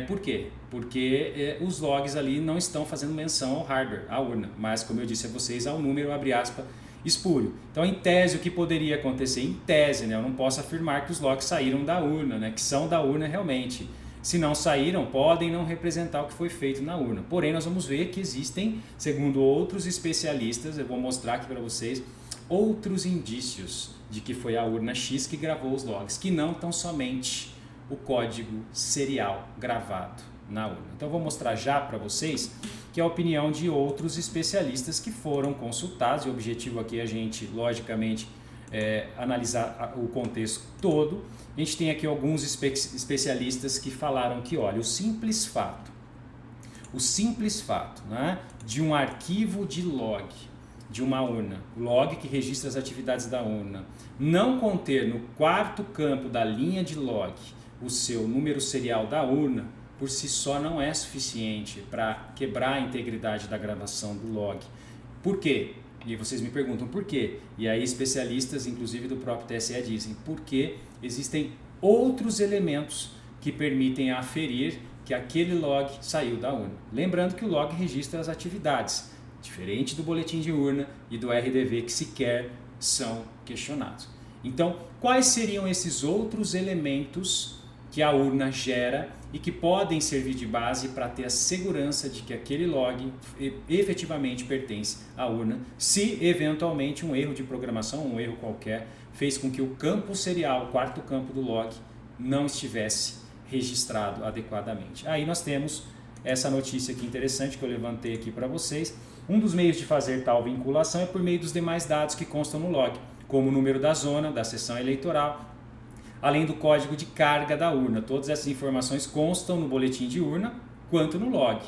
Por quê? Porque os logs ali não estão fazendo menção ao hardware, à urna, mas, como eu disse a vocês, ao número, abre aspas, espúrio. Então, em tese, o que poderia acontecer? Em tese, né, eu não posso afirmar que os logs saíram da urna, né, que são da urna realmente. Se não saíram, podem não representar o que foi feito na urna. Porém, nós vamos ver que existem, segundo outros especialistas, eu vou mostrar aqui para vocês, outros indícios de que foi a urna X que gravou os logs, que não tão somente o código serial gravado na urna. Então, eu vou mostrar já para vocês que é a opinião de outros especialistas que foram consultados, e o objetivo aqui é a gente, logicamente, analisar o contexto todo, a gente tem aqui alguns especialistas que falaram que, olha, o simples fato, né, de um arquivo de log de uma urna, log que registra as atividades da urna, não conter no quarto campo da linha de log o seu número serial da urna, por si só não é suficiente para quebrar a integridade da gravação do log. Por quê? E vocês me perguntam por quê? E aí especialistas, inclusive do próprio TSE, dizem porque existem outros elementos que permitem aferir que aquele log saiu da urna. Lembrando que o log registra as atividades, diferente do boletim de urna e do RDV, que sequer são questionados. Então, quais seriam esses outros elementos que a urna gera e que podem servir de base para ter a segurança de que aquele log efetivamente pertence à urna, se eventualmente um erro de programação, um erro qualquer, fez com que o campo serial, o quarto campo do log, não estivesse registrado adequadamente. Aí nós temos essa notícia aqui interessante que eu levantei aqui para vocês. Um dos meios de fazer tal vinculação é por meio dos demais dados que constam no log, como o número da zona, da seção eleitoral, além do código de carga da urna. Todas essas informações constam no boletim de urna quanto no log.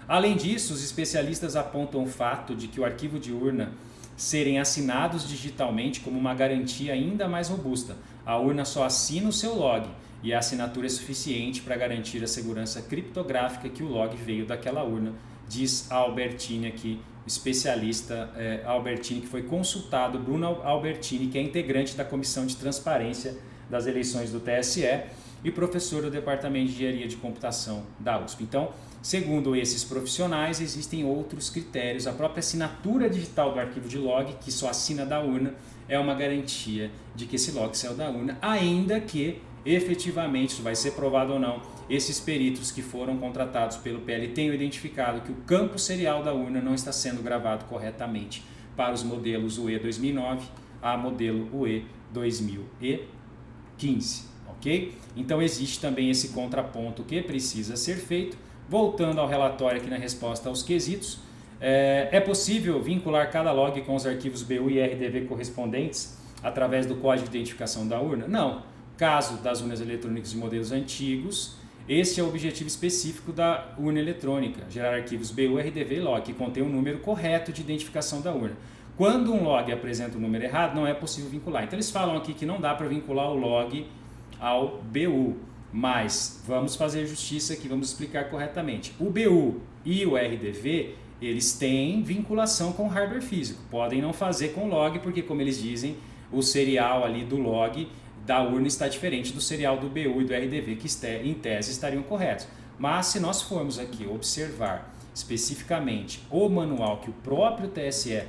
Além disso, os especialistas apontam o fato de que o arquivo de urna serem assinados digitalmente como uma garantia ainda mais robusta. A urna só assina o seu log e a assinatura é suficiente para garantir a segurança criptográfica que o log veio daquela urna, diz a Albertini aqui, especialista Albertini, que foi consultado, Bruno Albertini, que é integrante da Comissão de Transparência das Eleições do TSE e professor do Departamento de Engenharia de Computação da USP. Então, segundo esses profissionais, existem outros critérios. A própria assinatura digital do arquivo de log, que só assina da urna, é uma garantia de que esse log saiu da urna, ainda que efetivamente, isso vai ser provado ou não, esses peritos que foram contratados pelo PL tenham identificado que o campo serial da urna não está sendo gravado corretamente para os modelos UE 2009 a modelo UE 2015, ok? Então existe também esse contraponto que precisa ser feito. Voltando ao relatório aqui na resposta aos quesitos, é possível vincular cada log com os arquivos BU e RDV correspondentes através do código de identificação da urna? Não. Caso das urnas eletrônicas de modelos antigos, este é o objetivo específico da urna eletrônica, gerar arquivos BU, RDV e log, que contém o número correto de identificação da urna. Quando um log apresenta o número errado, não é possível vincular. Então eles falam aqui que não dá para vincular o log ao BU, mas vamos fazer justiça aqui, vamos explicar corretamente. O BU e o RDV, eles têm vinculação com o hardware físico, podem não fazer com o log, porque como eles dizem, o serial ali do log da urna está diferente do serial do BU e do RDV, que em tese estariam corretos. Mas se nós formos aqui observar especificamente o manual que o próprio TSE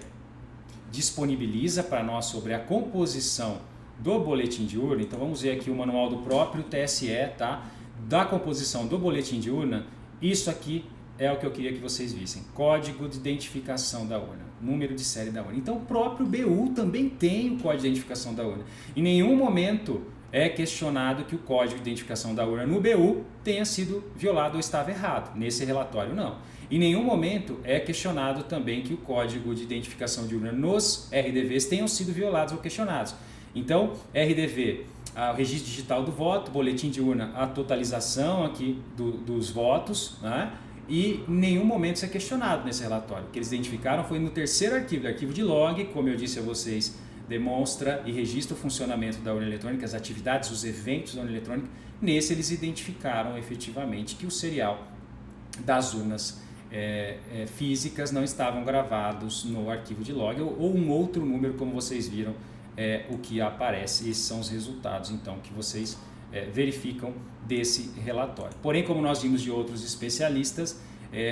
disponibiliza para nós sobre a composição do boletim de urna, então vamos ver aqui o manual do próprio TSE, tá? Da composição do boletim de urna, isso aqui é o que eu queria que vocês vissem, código de identificação da urna, número de série da urna. Então o próprio BU também tem o código de identificação da urna. Em nenhum momento é questionado que o código de identificação da urna no BU tenha sido violado ou estava errado, nesse relatório não. Em nenhum momento é questionado também que o código de identificação de urna nos RDVs tenham sido violados ou questionados. Então, RDV, o registro digital do voto, boletim de urna, a totalização aqui dos votos, né? E em nenhum momento isso é questionado nesse relatório. O que eles identificaram foi no terceiro arquivo, o arquivo de log, como eu disse a vocês, demonstra e registra o funcionamento da urna eletrônica, as atividades, os eventos da urna eletrônica. Nesse eles identificaram efetivamente que o serial das urnas físicas não estavam gravados no arquivo de log ou um outro número, como vocês viram, o que aparece. Esses são os resultados então que vocês verificam desse relatório. Porém, como nós vimos de outros especialistas,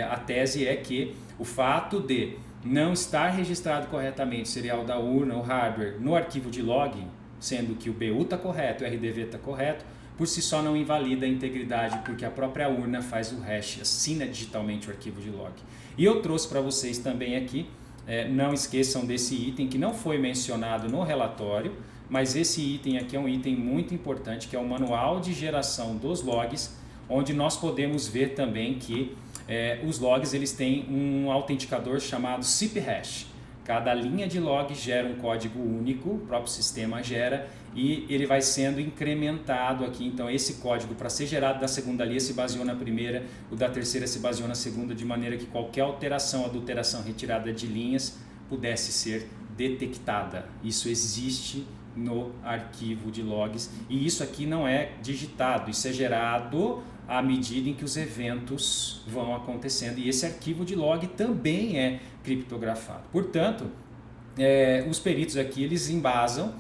a tese é que o fato de não estar registrado corretamente o serial da urna, o hardware, no arquivo de log, sendo que o BU está correto, o RDV está correto, por si só não invalida a integridade, porque a própria urna faz o hash, assina digitalmente o arquivo de log. E eu trouxe para vocês também aqui, não esqueçam desse item que não foi mencionado no relatório, mas esse item aqui é um item muito importante, que é o manual de geração dos logs, onde nós podemos ver também que os logs eles têm um autenticador chamado SIP hash. Cada linha de log gera um código único, o próprio sistema gera, e ele vai sendo incrementado aqui. Então esse código, para ser gerado da segunda linha, se baseou na primeira, o da terceira se baseou na segunda, de maneira que qualquer alteração, adulteração, retirada de linhas pudesse ser detectada. Isso existe no arquivo de logs, e isso aqui não é digitado, isso é gerado à medida em que os eventos vão acontecendo, e esse arquivo de log também é criptografado. Portanto, os peritos aqui, eles embasam,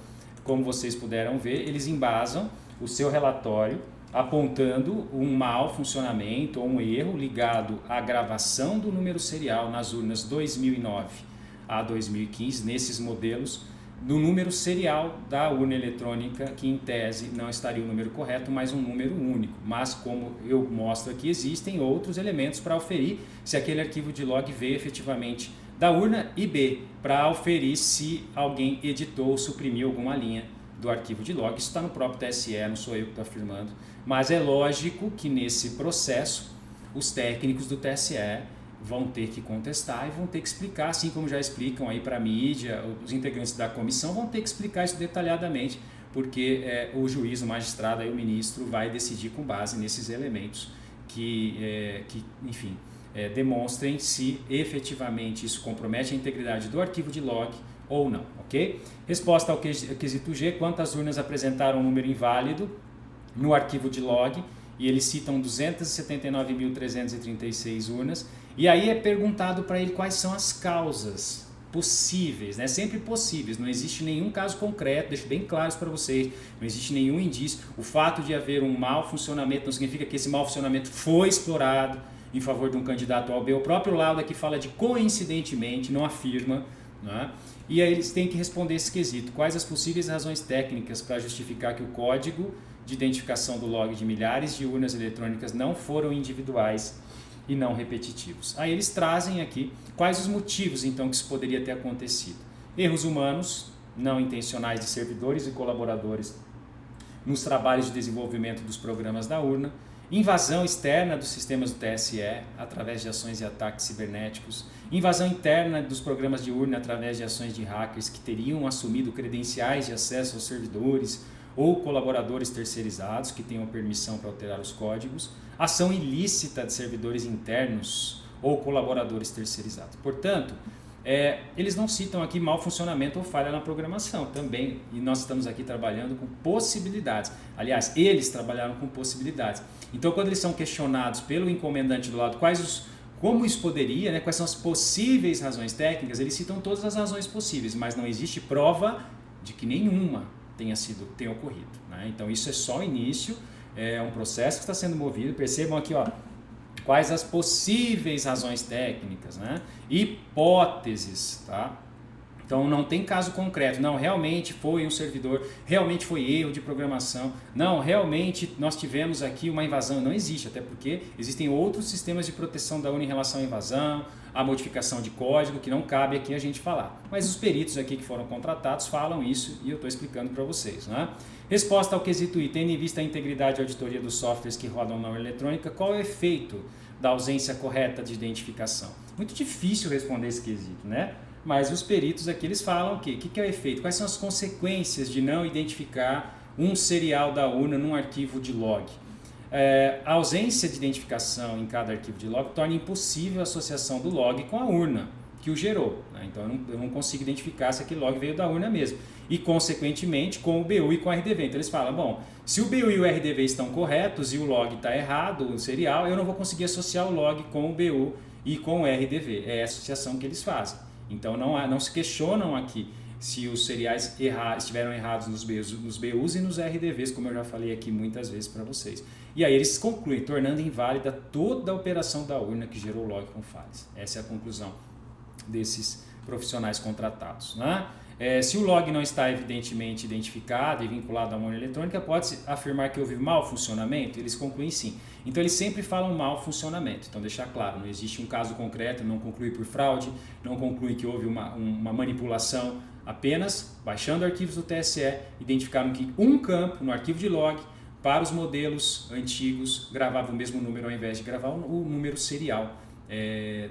como vocês puderam ver, eles embasam o seu relatório apontando um mau funcionamento ou um erro ligado à gravação do número serial nas urnas 2009 a 2015, nesses modelos, do número serial da urna eletrônica, que em tese não estaria o número correto, mas um número único. Mas como eu mostro aqui, existem outros elementos para aferir se aquele arquivo de log veio efetivamente da urna, e B, para aferir se alguém editou ou suprimiu alguma linha do arquivo de log. Isso está no próprio TSE, não sou eu que estou afirmando, mas é lógico que nesse processo os técnicos do TSE vão ter que contestar e vão ter que explicar, assim como já explicam aí para a mídia, os integrantes da comissão vão ter que explicar isso detalhadamente, porque o juiz, o magistrado, aí, o ministro vai decidir com base nesses elementos que enfim, demonstrem se efetivamente isso compromete a integridade do arquivo de log ou não, ok? Resposta ao quesito G: quantas urnas apresentaram um número inválido no arquivo de log? E eles citam 279.336 urnas. E aí é perguntado para ele quais são as causas possíveis, né? Sempre possíveis, não existe nenhum caso concreto, deixo bem claro isso para vocês, não existe nenhum indício. O fato de haver um mau funcionamento não significa que esse mau funcionamento foi explorado em favor de um candidato A ou B. O próprio laudo aqui fala de coincidentemente, não afirma, né? E aí eles têm que responder esse quesito: quais as possíveis razões técnicas para justificar que o código de identificação do log de milhares de urnas eletrônicas não foram individuais e não repetitivos. Aí eles trazem aqui quais os motivos então que isso poderia ter acontecido: erros humanos não intencionais de servidores e colaboradores nos trabalhos de desenvolvimento dos programas da urna, invasão externa dos sistemas do TSE através de ações e ataques cibernéticos, invasão interna dos programas de urna através de ações de hackers que teriam assumido credenciais de acesso aos servidores ou colaboradores terceirizados que tenham permissão para alterar os códigos, ação ilícita de servidores internos ou colaboradores terceirizados. Portanto, eles não citam aqui mau funcionamento ou falha na programação também, e nós estamos aqui trabalhando com possibilidades. Aliás, eles trabalharam com possibilidades. Então, quando eles são questionados pelo encomendante do lado como isso poderia, né, quais são as possíveis razões técnicas, eles citam todas as razões possíveis, mas não existe prova de que nenhuma tenha ocorrido, né? Então isso é só o início, é um processo que está sendo movido. Percebam aqui, ó, quais as possíveis razões técnicas, né? Hipóteses, tá? Então não tem caso concreto, não, realmente foi um servidor, realmente foi erro de programação, não, realmente nós tivemos aqui uma invasão. Não existe, até porque existem outros sistemas de proteção da urna em relação à invasão, à modificação de código, que não cabe aqui a gente falar. Mas os peritos aqui que foram contratados falam isso e eu estou explicando para vocês, né? Resposta ao quesito I: tendo em vista a integridade e auditoria dos softwares que rodam na urna eletrônica, qual é o efeito da ausência correta de identificação? Muito difícil responder esse quesito, né? Mas os peritos aqui, eles falam o quê? O que é o efeito? Quais são as consequências de não identificar um serial da urna num arquivo de log? A ausência de identificação em cada arquivo de log torna impossível a associação do log com a urna que o gerou, né? Então eu não consigo identificar se aquele log veio da urna mesmo. E consequentemente com o BU e com o RDV. Então eles falam, bom, se o BU e o RDV estão corretos e o log está errado, o serial, eu não vou conseguir associar o log com o BU e com o RDV. É a associação que eles fazem. Então não se questionam aqui se os seriais estiveram errados nos BUs e nos RDVs, como eu já falei aqui muitas vezes para vocês. E aí eles concluem, tornando inválida toda a operação da urna que gerou o log com falhas. Essa é a conclusão desses profissionais contratados, né? Se o log não está evidentemente identificado e vinculado à urna eletrônica, pode-se afirmar que houve mau funcionamento? Eles concluem sim. Então eles sempre falam mau funcionamento. Então deixar claro, não existe um caso concreto, não conclui por fraude, não conclui que houve uma manipulação, apenas baixando arquivos do TSE, identificaram que um campo no arquivo de log para os modelos antigos gravava o mesmo número ao invés de gravar o número serial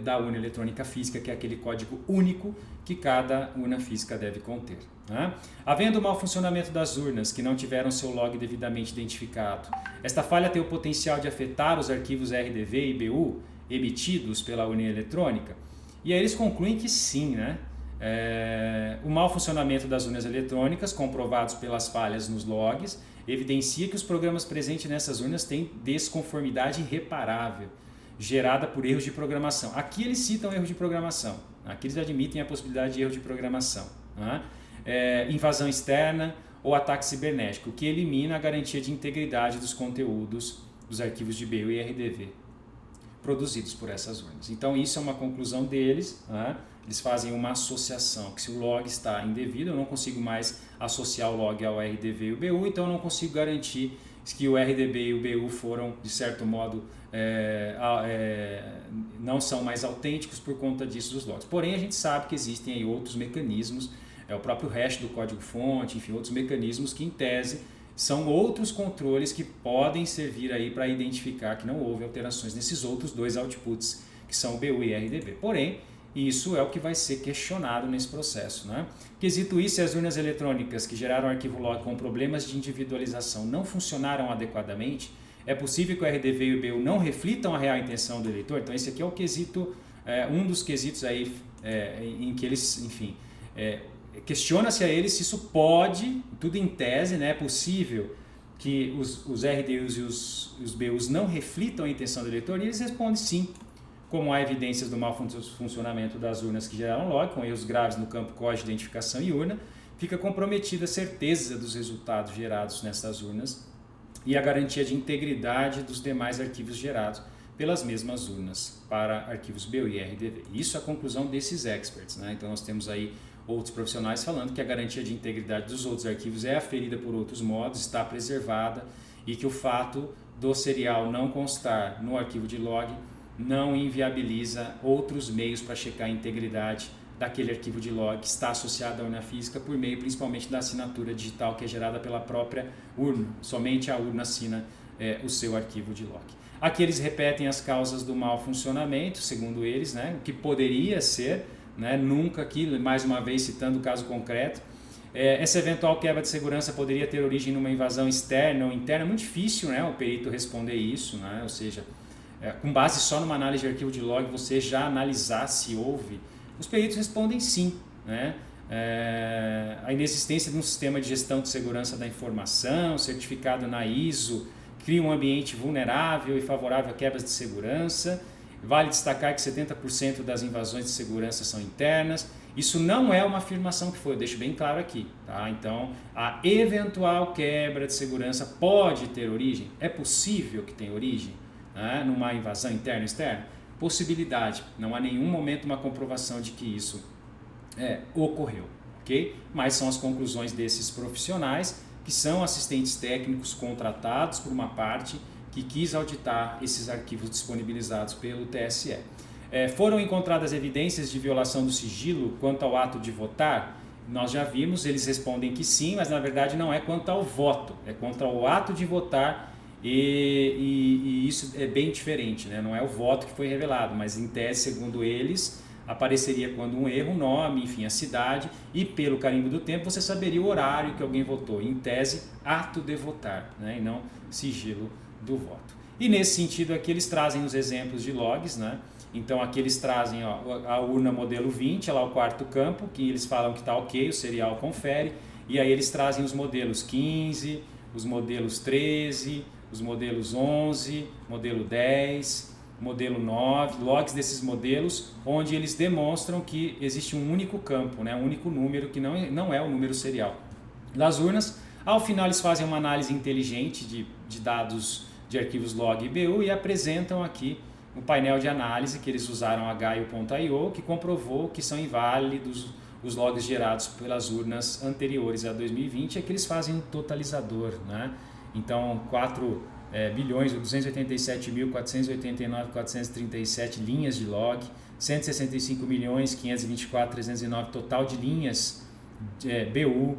da urna eletrônica física, que é aquele código único que cada urna física deve conter. Né? Havendo mau funcionamento das urnas que não tiveram seu log devidamente identificado, esta falha tem o potencial de afetar os arquivos RDV e BU emitidos pela urna eletrônica? E aí eles concluem que sim, né? O mau funcionamento das urnas eletrônicas, comprovados pelas falhas nos logs, evidencia que os programas presentes nessas urnas têm desconformidade irreparável, gerada por erros de programação. Aqui eles citam erro de programação, aqui eles admitem a possibilidade de erro de programação, né? Invasão externa ou ataque cibernético, que elimina a garantia de integridade dos conteúdos dos arquivos de BU e RDV produzidos por essas urnas. Então isso é uma conclusão deles, né? Eles fazem uma associação, que se o log está indevido, eu não consigo mais associar o log ao RDV e o BU, então eu não consigo garantir que o RDB e o BU foram, de certo modo, não são mais autênticos por conta disso dos logs. Porém, a gente sabe que existem aí outros mecanismos, o próprio hash do código-fonte, enfim, outros mecanismos que, em tese, são outros controles que podem servir aí para identificar que não houve alterações nesses outros dois outputs, que são o BU e RDB. Porém, isso é o que vai ser questionado nesse processo, né? Quesito isso, se as urnas eletrônicas que geraram arquivo log com problemas de individualização não funcionaram adequadamente, é possível que o RDV e o BU não reflitam a real intenção do eleitor? Então esse aqui é o quesito, um dos quesitos aí em que eles, enfim, questiona-se a eles se isso pode, tudo em tese, né, é possível que os RDUs e os BUs não reflitam a intenção do eleitor, e eles respondem sim. Como há evidências do mau funcionamento das urnas que geraram log, com erros graves no campo código de identificação e urna, fica comprometida a certeza dos resultados gerados nessas urnas e a garantia de integridade dos demais arquivos gerados pelas mesmas urnas para arquivos BU e RDV. Isso é a conclusão desses experts, né? Então nós temos aí outros profissionais falando que a garantia de integridade dos outros arquivos é aferida por outros modos, está preservada, e que o fato do serial não constar no arquivo de log não inviabiliza outros meios para checar a integridade daquele arquivo de log que está associado à urna física por meio principalmente da assinatura digital que é gerada pela própria urna. Somente a urna assina o seu arquivo de log. Aqui eles repetem as causas do mau funcionamento, segundo eles, né, o que poderia ser, né, nunca aqui, mais uma vez citando o caso concreto, essa eventual quebra de segurança poderia ter origem numa invasão externa ou interna. É muito difícil, né, o perito responder isso, né, ou seja, com base só numa análise de arquivo de log, você já analisar se houve. Os peritos respondem sim, né? A inexistência de um sistema de gestão de segurança da informação, certificado na ISO, cria um ambiente vulnerável e favorável a quebras de segurança. Vale destacar que 70% das invasões de segurança são internas. Isso não é uma afirmação que foi, eu deixo bem claro aqui. Tá? Então, a eventual quebra de segurança pode ter origem? É possível que tenha origem? Numa invasão interna ou externa? Possibilidade, não há nenhum momento uma comprovação de que isso ocorreu, ok? Mas são as conclusões desses profissionais, que são assistentes técnicos contratados por uma parte que quis auditar esses arquivos disponibilizados pelo TSE. Foram encontradas evidências de violação do sigilo quanto ao ato de votar? Nós já vimos, eles respondem que sim, mas na verdade não é quanto ao voto, é quanto ao ato de votar. E isso é bem diferente, né? Não é o voto que foi revelado, mas em tese, segundo eles, apareceria quando um erro, o nome, enfim, a cidade, e pelo carimbo do tempo você saberia o horário que alguém votou. Em tese, ato de votar, né? E não sigilo do voto. E nesse sentido aqui eles trazem os exemplos de logs, né? Então aqui eles trazem a urna modelo 20, lá o quarto campo, que eles falam que está ok, o serial confere, e aí eles trazem os modelos 15, os modelos 13, os modelos 11, modelo 10, modelo 9, logs desses modelos, onde eles demonstram que existe um único campo, né, um único número que não é o número serial das urnas. Ao final eles fazem uma análise inteligente de dados de arquivos log e BU e apresentam aqui o painel de análise que eles usaram HIO.io, que comprovou que são inválidos os logs gerados pelas urnas anteriores a 2020, é que eles fazem um totalizador, né? Então 4.287.489.437 linhas de log, 165.524.309 total de linhas BU,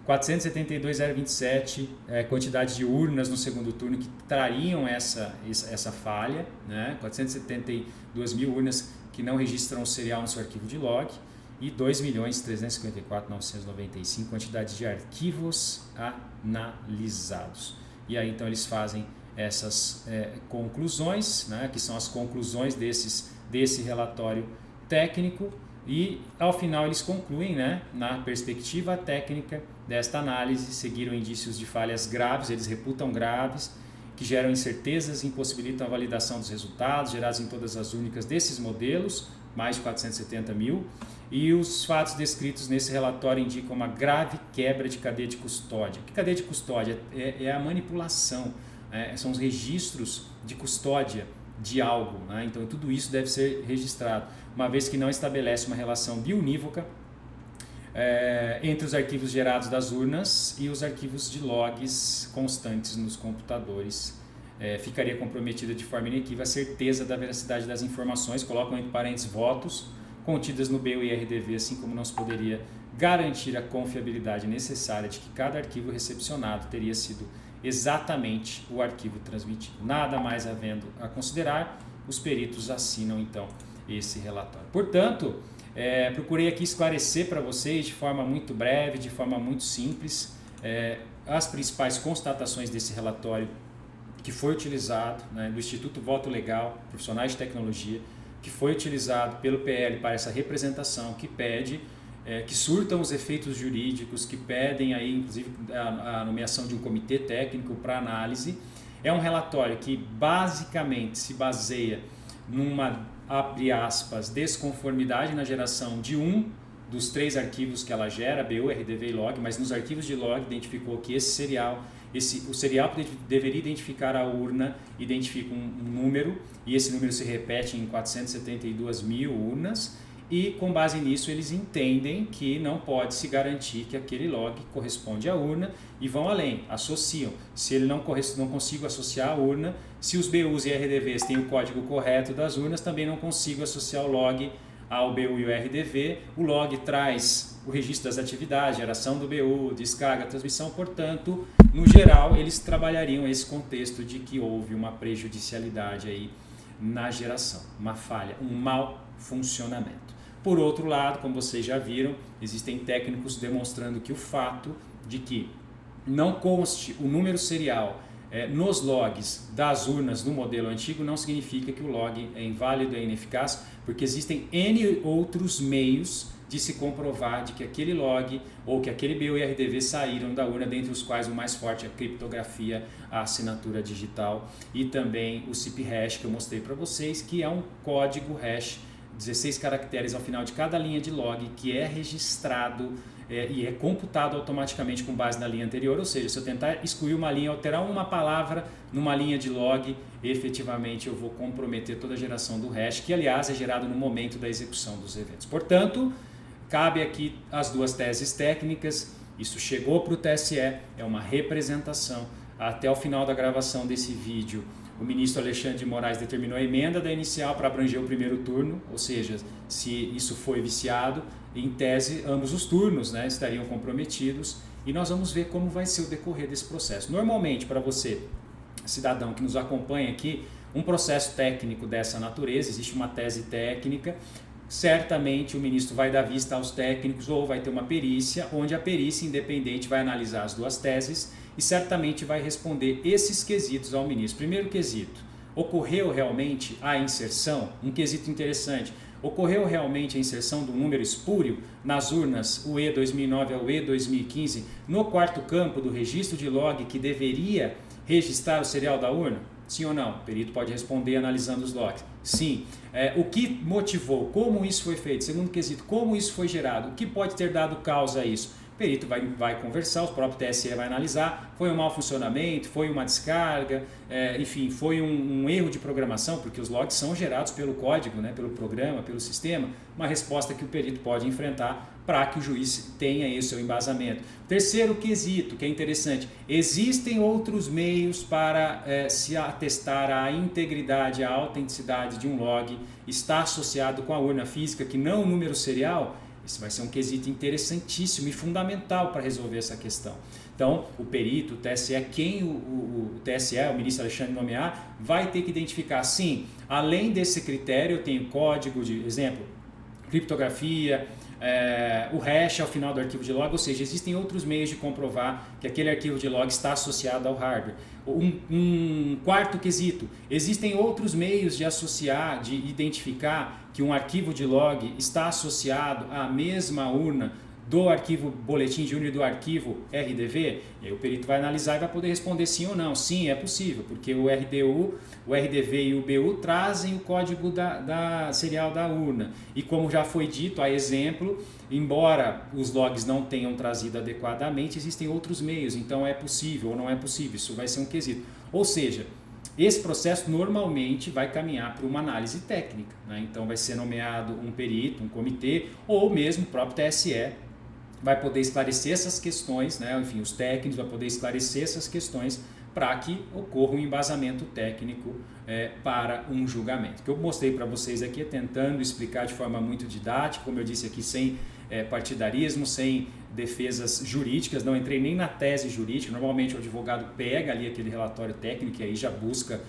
472.027 quantidade de urnas no segundo turno que trariam essa falha, né? 472 mil urnas que não registram o serial no seu arquivo de log e 2.354.995 quantidade de arquivos analisados. E aí então eles fazem essas conclusões, né? Que são as conclusões desse relatório técnico. E ao final eles concluem, né, na perspectiva técnica desta análise, seguiram indícios de falhas graves, eles reputam graves, que geram incertezas e impossibilitam a validação dos resultados gerados em todas as únicas desses modelos, mais de 470 mil, e os fatos descritos nesse relatório indicam uma grave quebra de cadeia de custódia. Que cadeia de custódia? É a manipulação, são os registros de custódia de algo, né? Então tudo isso deve ser registrado, uma vez que não estabelece uma relação biunívoca entre os arquivos gerados das urnas e os arquivos de logs constantes nos computadores. Ficaria comprometida de forma inequívoca a certeza da veracidade das informações, colocam entre parênteses votos contidas no BU e RDV, assim como não se poderia garantir a confiabilidade necessária de que cada arquivo recepcionado teria sido exatamente o arquivo transmitido. Nada mais havendo a considerar, os peritos assinam então esse relatório. Portanto, procurei aqui esclarecer para vocês de forma muito breve, de forma muito simples, as principais constatações desse relatório que foi utilizado, né, do Instituto Voto Legal, profissionais de tecnologia, que foi utilizado pelo PL para essa representação, que pede que surtam os efeitos jurídicos, que pedem aí, inclusive, a nomeação de um comitê técnico para análise. É um relatório que basicamente se baseia numa, abre aspas, desconformidade na geração de um dos 3 arquivos que ela gera, BU, RDV e log, mas nos arquivos de log identificou que o serial que deveria identificar a urna identifica um número, e esse número se repete em 472 mil urnas. E com base nisso eles entendem que não pode se garantir que aquele log corresponde à urna e vão além, associam. Se ele não consigo associar a urna, se os BUs e RDVs têm o código correto das urnas, também não consigo associar o log ao BU e o RDV. O log traz o registro das atividades, geração do BU, descarga, transmissão, portanto, no geral, eles trabalhariam esse contexto de que houve uma prejudicialidade aí na geração, uma falha, um mau funcionamento. Por outro lado, como vocês já viram, existem técnicos demonstrando que o fato de que não conste o número serial nos logs das urnas no modelo antigo não significa que o log é inválido, é ineficaz, porque existem N outros meios de se comprovar de que aquele log ou que aquele BU e RDV saíram da urna, dentre os quais o mais forte é a criptografia, a assinatura digital e também o CIP hash que eu mostrei para vocês, que é um código hash 16 caracteres ao final de cada linha de log que é registrado e é computado automaticamente com base na linha anterior, ou seja, se eu tentar excluir uma linha, alterar uma palavra numa linha de log, efetivamente eu vou comprometer toda a geração do hash, que aliás é gerado no momento da execução dos eventos. Portanto, cabe aqui as duas teses técnicas, isso chegou para o TSE, é uma representação. Até o final da gravação desse vídeo, o ministro Alexandre de Moraes determinou a emenda da inicial para abranger o primeiro turno, ou seja, se isso foi viciado, em tese ambos os turnos, né, estariam comprometidos, e nós vamos ver como vai ser o decorrer desse processo. Normalmente, para você, cidadão que nos acompanha aqui, um processo técnico dessa natureza, existe uma tese técnica, certamente o ministro vai dar vista aos técnicos ou vai ter uma perícia, onde a perícia independente vai analisar as duas teses e certamente vai responder esses quesitos ao ministro. Primeiro quesito, ocorreu realmente a inserção? Um quesito interessante, ocorreu realmente a inserção do número espúrio nas urnas UE 2009 ao UE 2015 no quarto campo do registro de log que deveria registrar o serial da urna? Sim ou não? O perito pode responder analisando os logs. Sim. O que motivou? Como isso foi feito? Segundo quesito, como isso foi gerado? O que pode ter dado causa a isso? O perito vai conversar, o próprio TSE vai analisar, foi um mau funcionamento, foi uma descarga, enfim, foi um erro de programação, porque os logs são gerados pelo código, né, pelo programa, pelo sistema, uma resposta que o perito pode enfrentar para que o juiz tenha aí o seu embasamento. Terceiro quesito, que é interessante, existem outros meios para se atestar a integridade, a autenticidade de um log, está associado com a urna física, que não o número serial? Esse vai ser um quesito interessantíssimo e fundamental para resolver essa questão. Então, o perito, o TSE, quem o TSE, o ministro Alexandre nomear, vai ter que identificar, sim, além desse critério, eu tenho código de, exemplo, criptografia, o hash ao final do arquivo de log, ou seja, existem outros meios de comprovar que aquele arquivo de log está associado ao hardware. Um quarto quesito, existem outros meios de associar, de identificar que um arquivo de log está associado à mesma urna do arquivo boletim de urna e do arquivo RDV, e aí o perito vai analisar e vai poder responder sim ou não. Sim, é possível, porque o RDU, o RDV e o BU trazem o código da serial da urna. E como já foi dito, a exemplo, embora os logs não tenham trazido adequadamente, existem outros meios, então é possível ou não é possível, isso vai ser um quesito. Ou seja, esse processo normalmente vai caminhar para uma análise técnica, né? Então vai ser nomeado um perito, um comitê, ou mesmo o próprio TSE, vai poder esclarecer essas questões, né? Enfim, os técnicos vão poder esclarecer essas questões para que ocorra um embasamento técnico para um julgamento. O que eu mostrei para vocês aqui é tentando explicar de forma muito didática, como eu disse aqui, sem partidarismo, sem defesas jurídicas, não entrei nem na tese jurídica. Normalmente o advogado pega ali aquele relatório técnico e aí já busca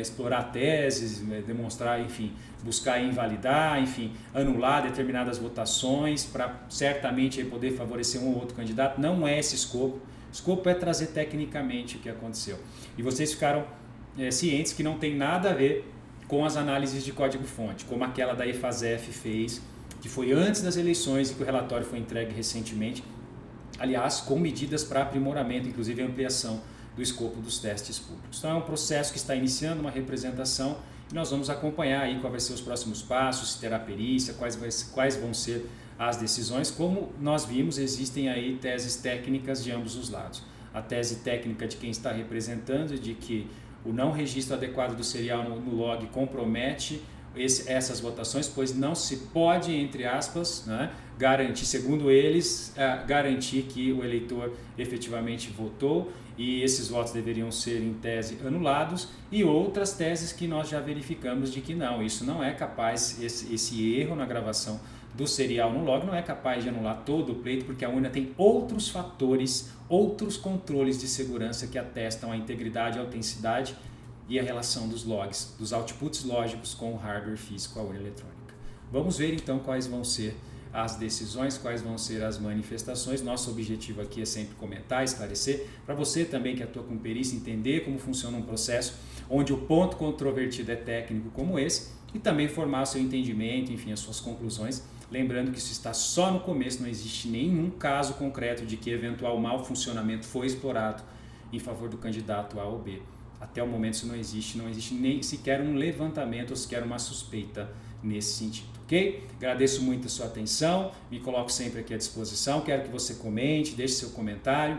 explorar teses, demonstrar, enfim, buscar invalidar, enfim, anular determinadas votações para certamente aí poder favorecer um ou outro candidato. Não é esse escopo. O escopo é trazer tecnicamente o que aconteceu. E vocês ficaram cientes que não tem nada a ver com as análises de código-fonte, como aquela da EFASEF fez, que foi antes das eleições e que o relatório foi entregue recentemente, aliás, com medidas para aprimoramento, inclusive ampliação do escopo dos testes públicos. Então é um processo que está iniciando uma representação e nós vamos acompanhar aí quais vão ser os próximos passos, se terá perícia, quais vão ser as decisões. Como nós vimos, existem aí teses técnicas de ambos os lados. A tese técnica de quem está representando, de que o não registro adequado do serial no log compromete essas votações, pois não se pode, entre aspas, né, garantir, segundo eles, garantir que o eleitor efetivamente votou e esses votos deveriam ser, em tese, anulados, e outras teses que nós já verificamos de que não, isso não é capaz, esse erro na gravação do serial no log não é capaz de anular todo o pleito, porque a urna tem outros fatores, outros controles de segurança que atestam a integridade, a autenticidade e a relação dos logs, dos outputs lógicos com o hardware físico, a urna eletrônica. Vamos ver então quais vão ser as decisões, quais vão ser as manifestações. Nosso objetivo aqui é sempre comentar, esclarecer, para você também que atua com perícia entender como funciona um processo onde o ponto controvertido é técnico como esse e também formar seu entendimento, enfim, as suas conclusões. Lembrando que isso está só no começo, não existe nenhum caso concreto de que eventual mau funcionamento foi explorado em favor do candidato A ou B. Até o momento isso não existe nem sequer um levantamento ou sequer uma suspeita nesse sentido, ok? Agradeço muito a sua atenção, me coloco sempre aqui à disposição, quero que você comente, deixe seu comentário.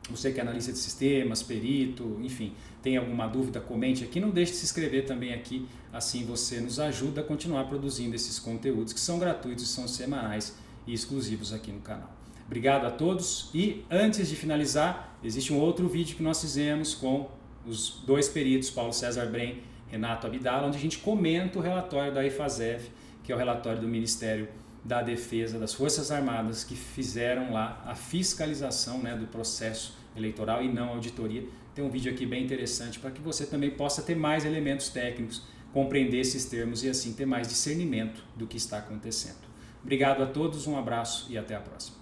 Você que é analista de sistemas, perito, enfim, tem alguma dúvida, comente aqui, não deixe de se inscrever também aqui, assim você nos ajuda a continuar produzindo esses conteúdos que são gratuitos, são semanais e exclusivos aqui no canal. Obrigado a todos e antes de finalizar, existe um outro vídeo que nós fizemos com os dois peritos, Paulo César Brem, Renato Abdala, onde a gente comenta o relatório da EFASEF, que é o relatório do Ministério da Defesa das Forças Armadas, que fizeram lá a fiscalização, né, do processo eleitoral e não auditoria. Tem um vídeo aqui bem interessante para que você também possa ter mais elementos técnicos, compreender esses termos e assim ter mais discernimento do que está acontecendo. Obrigado a todos, um abraço e até a próxima.